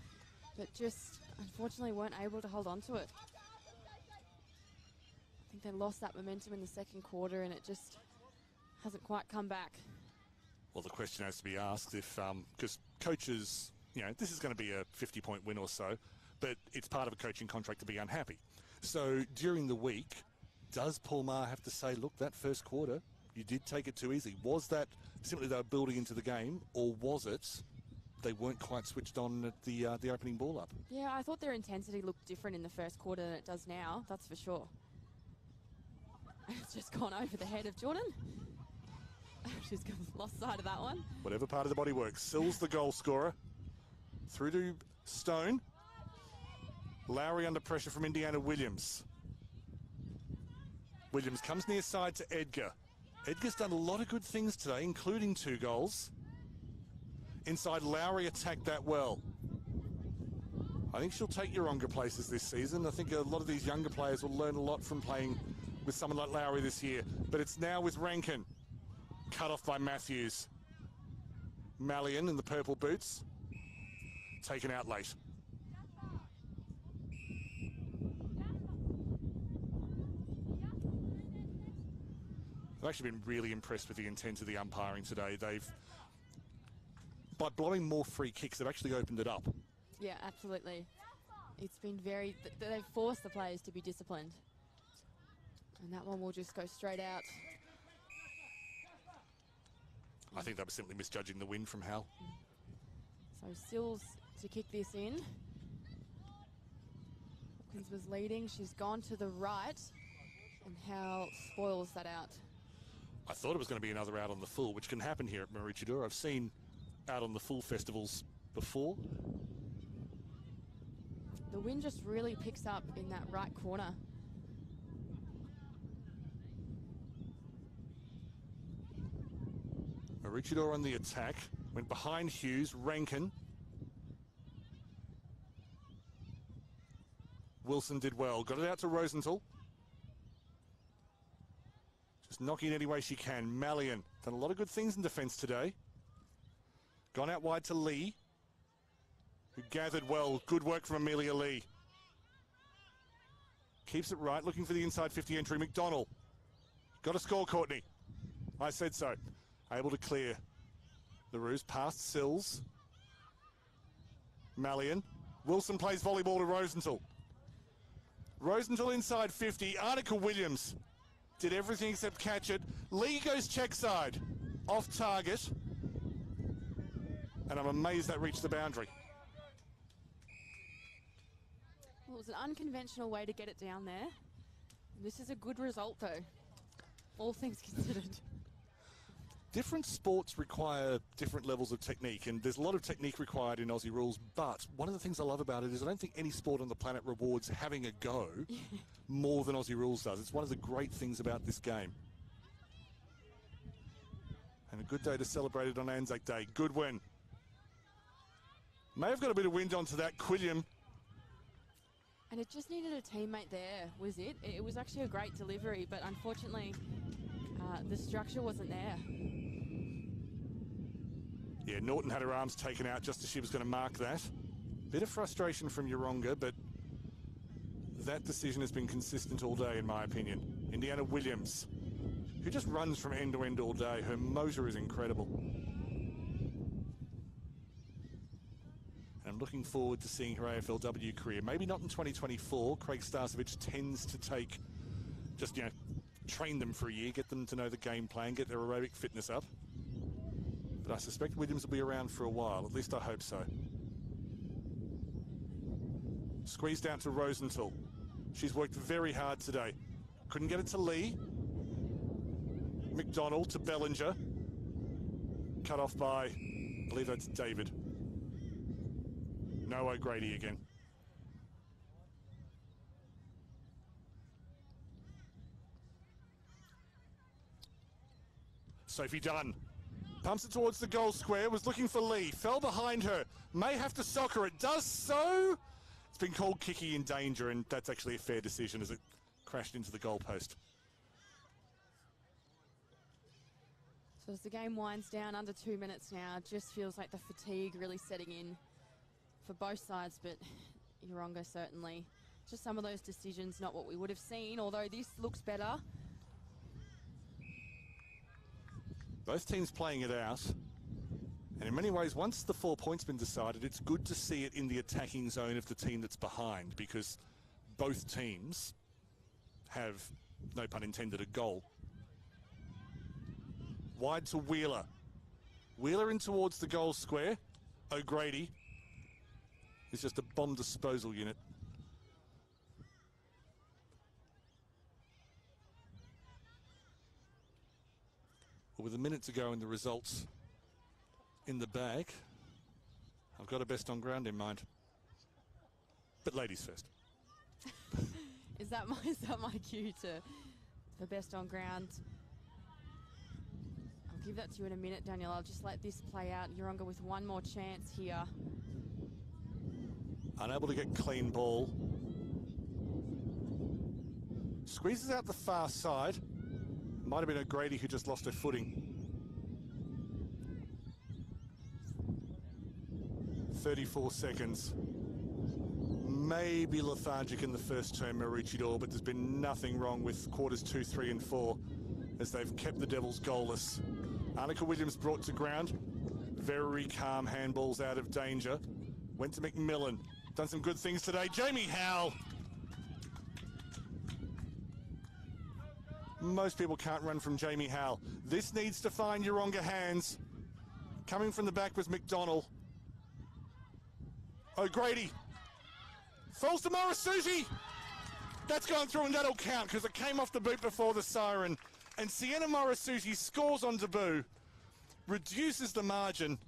but just unfortunately weren't able to hold on to it. I think they lost that momentum in the second quarter and it just hasn't quite come back. Well, the question has to be asked if, because coaches, you know, this is going to be a 50-point win or so, but it's part of a coaching contract to be unhappy. So during the week, does Paul Maher have to say, look, that first quarter, you did take it too easy? Was that simply they were building into the game, or was it they weren't quite switched on at the opening ball up? Yeah, I thought their intensity looked different in the first quarter than it does now, that's for sure. It's just gone over the head of Jordan. She's lost sight of that one. Whatever part of the body works. Sills the goal scorer. Through to Stone. Lowry under pressure from Indiana Williams. Williams comes near side to Edgar. Edgar's done a lot of good things today, including 2 goals. Inside, Lowry attacked that well. I think she'll take Yeronga places this season. I think a lot of these younger players will learn a lot from playing with someone like Lowry this year. But it's now with Rankin. Cut off by Matthews. Mallion in the purple boots. Taken out late. I've actually been really impressed with the intent of the umpiring today. By blowing more free kicks, they've actually opened it up. Yeah, absolutely. It's been they've forced the players to be disciplined. And that one will just go straight out. I think they were simply misjudging the wind from Hal. So Sills to kick this in. Hawkins was leading. She's gone to the right. And Hal spoils that out. I thought it was going to be another out on the full, which can happen here at Maroochydore. I've seen out on the full festivals before. The wind just really picks up in that right corner. Maroochydore on the attack. Went behind Hughes. Rankin. Wilson did well. Got it out to Rosenthal. Just knocking any way she can. Mallion. Done a lot of good things in defence today. Gone out wide to Lee, who gathered well. Good work from Amelia Lee. Keeps it right, looking for the inside 50 entry. McDonald. Got to score, Courtney. I said so. Able to clear. The Roos past Sills. Mallion. Wilson plays volleyball to Rosenthal. Rosenthal inside 50. Arnica Williams did everything except catch it. Lee goes check side. Off target. And I'm amazed that reached the boundary. Well, it was an unconventional way to get it down there. This is a good result, though, all things considered. Different sports require different levels of technique, and there's a lot of technique required in Aussie rules, but one of the things I love about it is I don't think any sport on the planet rewards having a go more than Aussie rules does. It's one of the great things about this game. And a good day to celebrate it on Anzac Day. Good win. May have got a bit of wind onto that. Quilliam. And it just needed a teammate there, was it? It was actually a great delivery, but unfortunately, the structure wasn't there. Yeah, Norton had her arms taken out just as she was going to mark that. Bit of frustration from Yeronga, but that decision has been consistent all day, in my opinion. Indiana Williams, who just runs from end to end all day. Her motor is incredible. I'm looking forward to seeing her AFLW career. Maybe not in 2024. Craig Starcevich tends to take, just, train them for a year, get them to know the game plan, get their aerobic fitness up. But I suspect Williams will be around for a while. At least I hope so. Squeezed down to Rosenthal. She's worked very hard today. Couldn't get it to Lee. McDonald to Bellinger. Cut off by, I believe that's David. No O'Grady again. Sophie Dunn pumps it towards the goal square, was looking for Lee, fell behind her, may have to sock her, it does so. It's been called kicky in danger, and that's actually a fair decision as it crashed into the goalpost. So as the game winds down, under 2 minutes now, it just feels like the fatigue really setting in for both sides, but Yeronga certainly. Just some of those decisions, not what we would have seen, although this looks better. Both teams playing it out. And in many ways, once the 4 points been decided, it's good to see it in the attacking zone of the team that's behind, because both teams have, no pun intended, a goal. Wide to Wheeler. Wheeler in towards the goal square. O'Grady is just a bomb disposal unit. With a minute to go and the results in the bag, I've got a best on ground in mind. But ladies first. Is that my cue for best on ground? I'll give that to you in a minute, Daniel. I'll just let this play out. Yeronga with one more chance here. Unable to get clean ball. Squeezes out the far side. Might have been O'Grady who just lost her footing. 34 seconds. Maybe lethargic in the first term, Maroochydore, but there's been nothing wrong with quarters 2, 3 and 4 as they've kept the Devils goalless. Annika Williams brought to ground. Very calm, handballs out of danger. Went to McMillan. Done some good things today. Jamie Howell. Most people can't run from Jamie Howell. This needs to find Yeronga hands. Coming from the back was McDonald. O'Grady. Falls to Morisuti. That's gone through and that'll count because it came off the boot before the siren. And Sienna Morisuti scores on debut. Reduces the margin.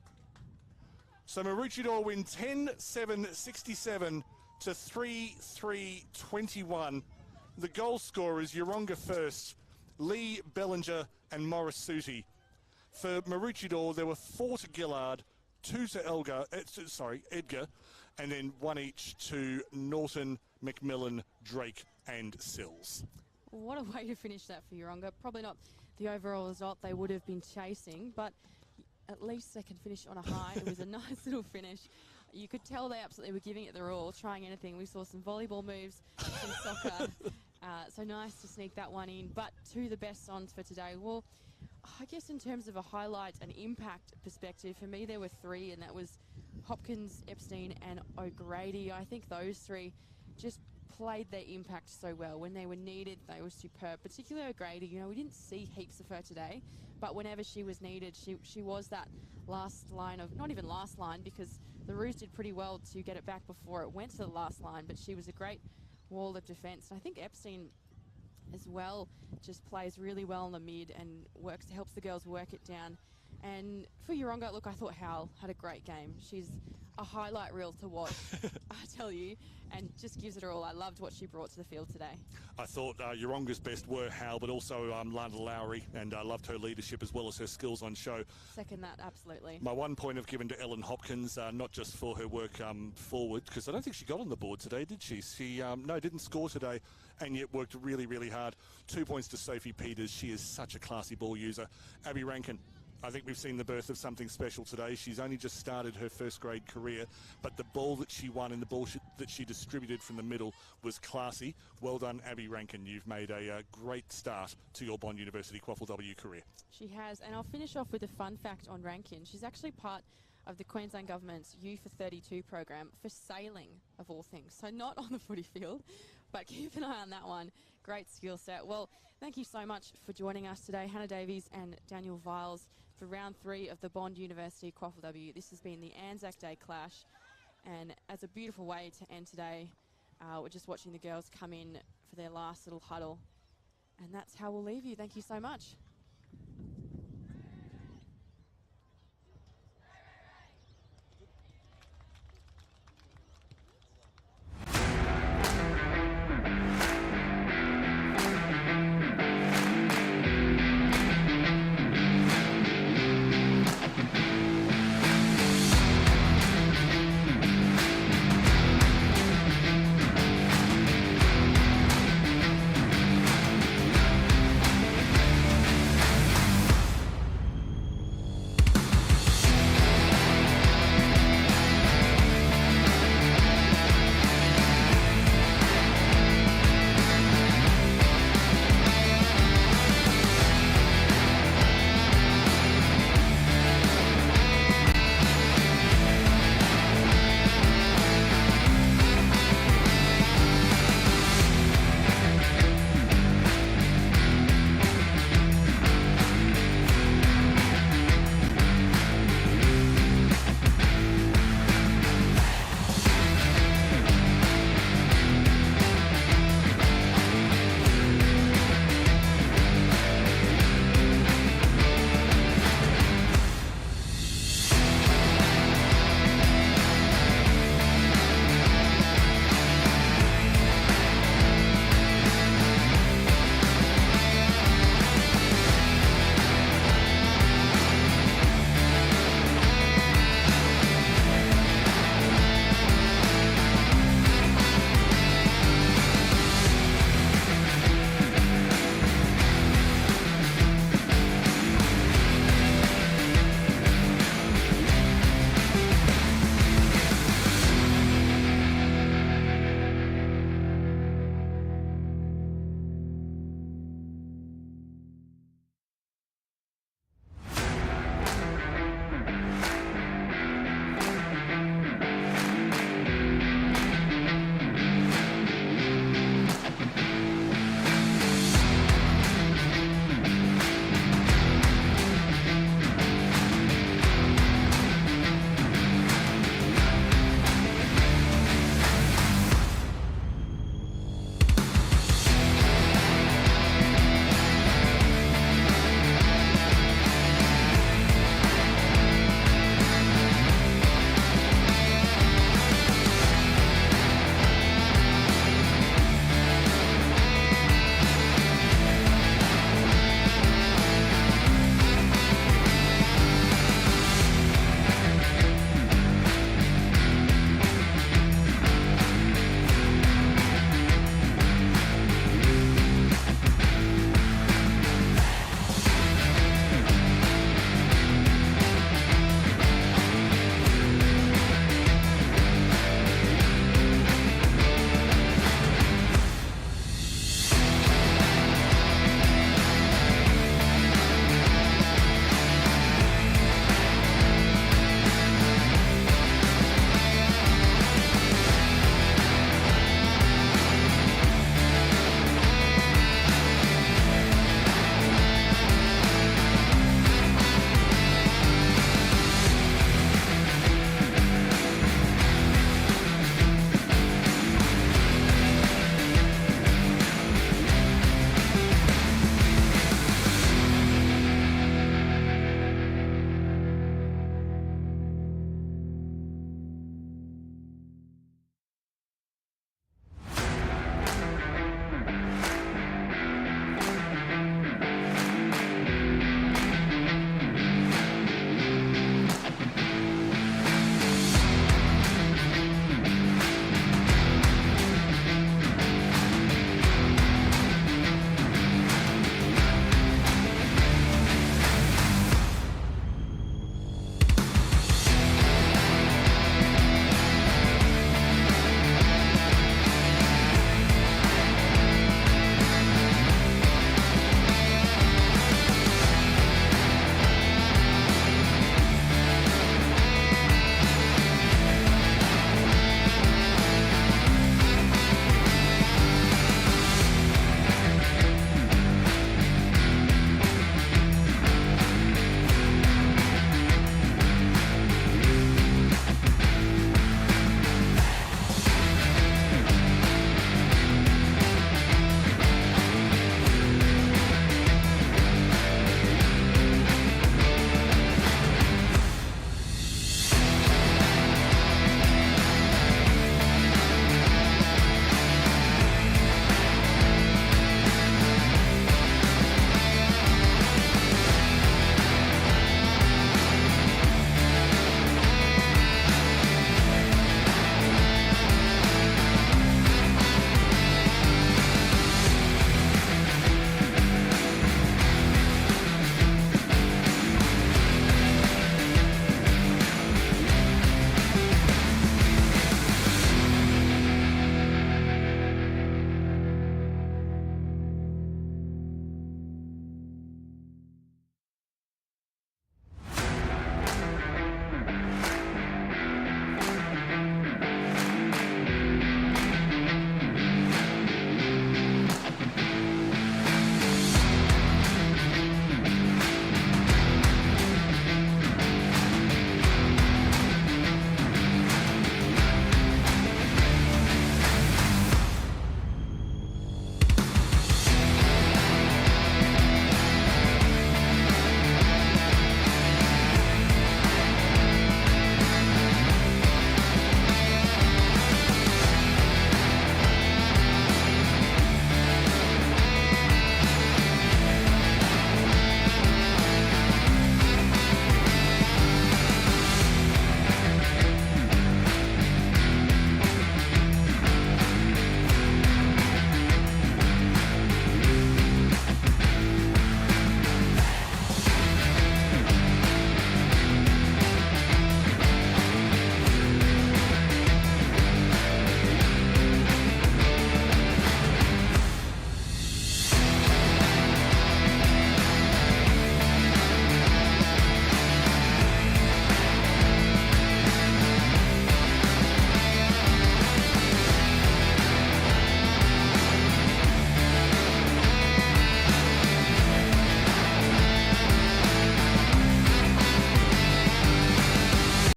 So Maroochydore win 10-7-67 to 3-3-21. The goal scorers, Yeronga first, Lee, Bellinger and Morisuti. For Maroochydore, there were 4 to Gillard, 2 to Edgar, and then 1 each to Norton, McMillan, Drake and Sills. What a way to finish that for Yeronga. Probably not the overall result they would have been chasing, but at least they can finish on a high. It was a nice little finish. You could tell they absolutely were giving it their all, trying anything. We saw some volleyball moves, some soccer. So nice to sneak that one in. But to the best songs for today. Well, I guess in terms of a highlight and impact perspective, for me there were 3, and that was Hopkins, Epstein and O'Grady. I think those 3 just played their impact so well. When they were needed, they were superb. Particularly O'Grady, you know, we didn't see heaps of her today, but whenever she was needed, she was that last line of, not even last line, because the Roos did pretty well to get it back before it went to the last line, but she was a great wall of defence. And I think Epstein as well just plays really well in the mid and helps the girls work it down. And for Yeronga, look, I thought Howell had a great game. She's a highlight reel to watch, I tell you, and just gives it her all. I loved what she brought to the field today. I thought Yeronga's best were Howell, but also Lana Lowry, and I loved her leadership as well as her skills on show. Second that, absolutely. My 1 point I've given to Ellen Hopkins, not just for her work forward, because I don't think she got on the board today, did she? She didn't score today, and yet worked really, really hard. 2 points to Sophie Peters. She is such a classy ball user. Abby Rankin. I think we've seen the birth of something special today. She's only just started her first grade career, but the ball that she won and the ball that she distributed from the middle was classy. Well done, Abby Rankin. You've made a great start to your Bond University QAFLW career. She has, and I'll finish off with a fun fact on Rankin. She's actually part of the Queensland Government's U for 32 program for sailing, of all things. So not on the footy field, but keep an eye on that one. Great skill set. Well, thank you so much for joining us today, Hannah Davies and Daniel Viles, for round 3 of the Bond University QAFLW. This has been the Anzac Day Clash, and as a beautiful way to end today, we're just watching the girls come in for their last little huddle, and that's how we'll leave you. Thank you so much.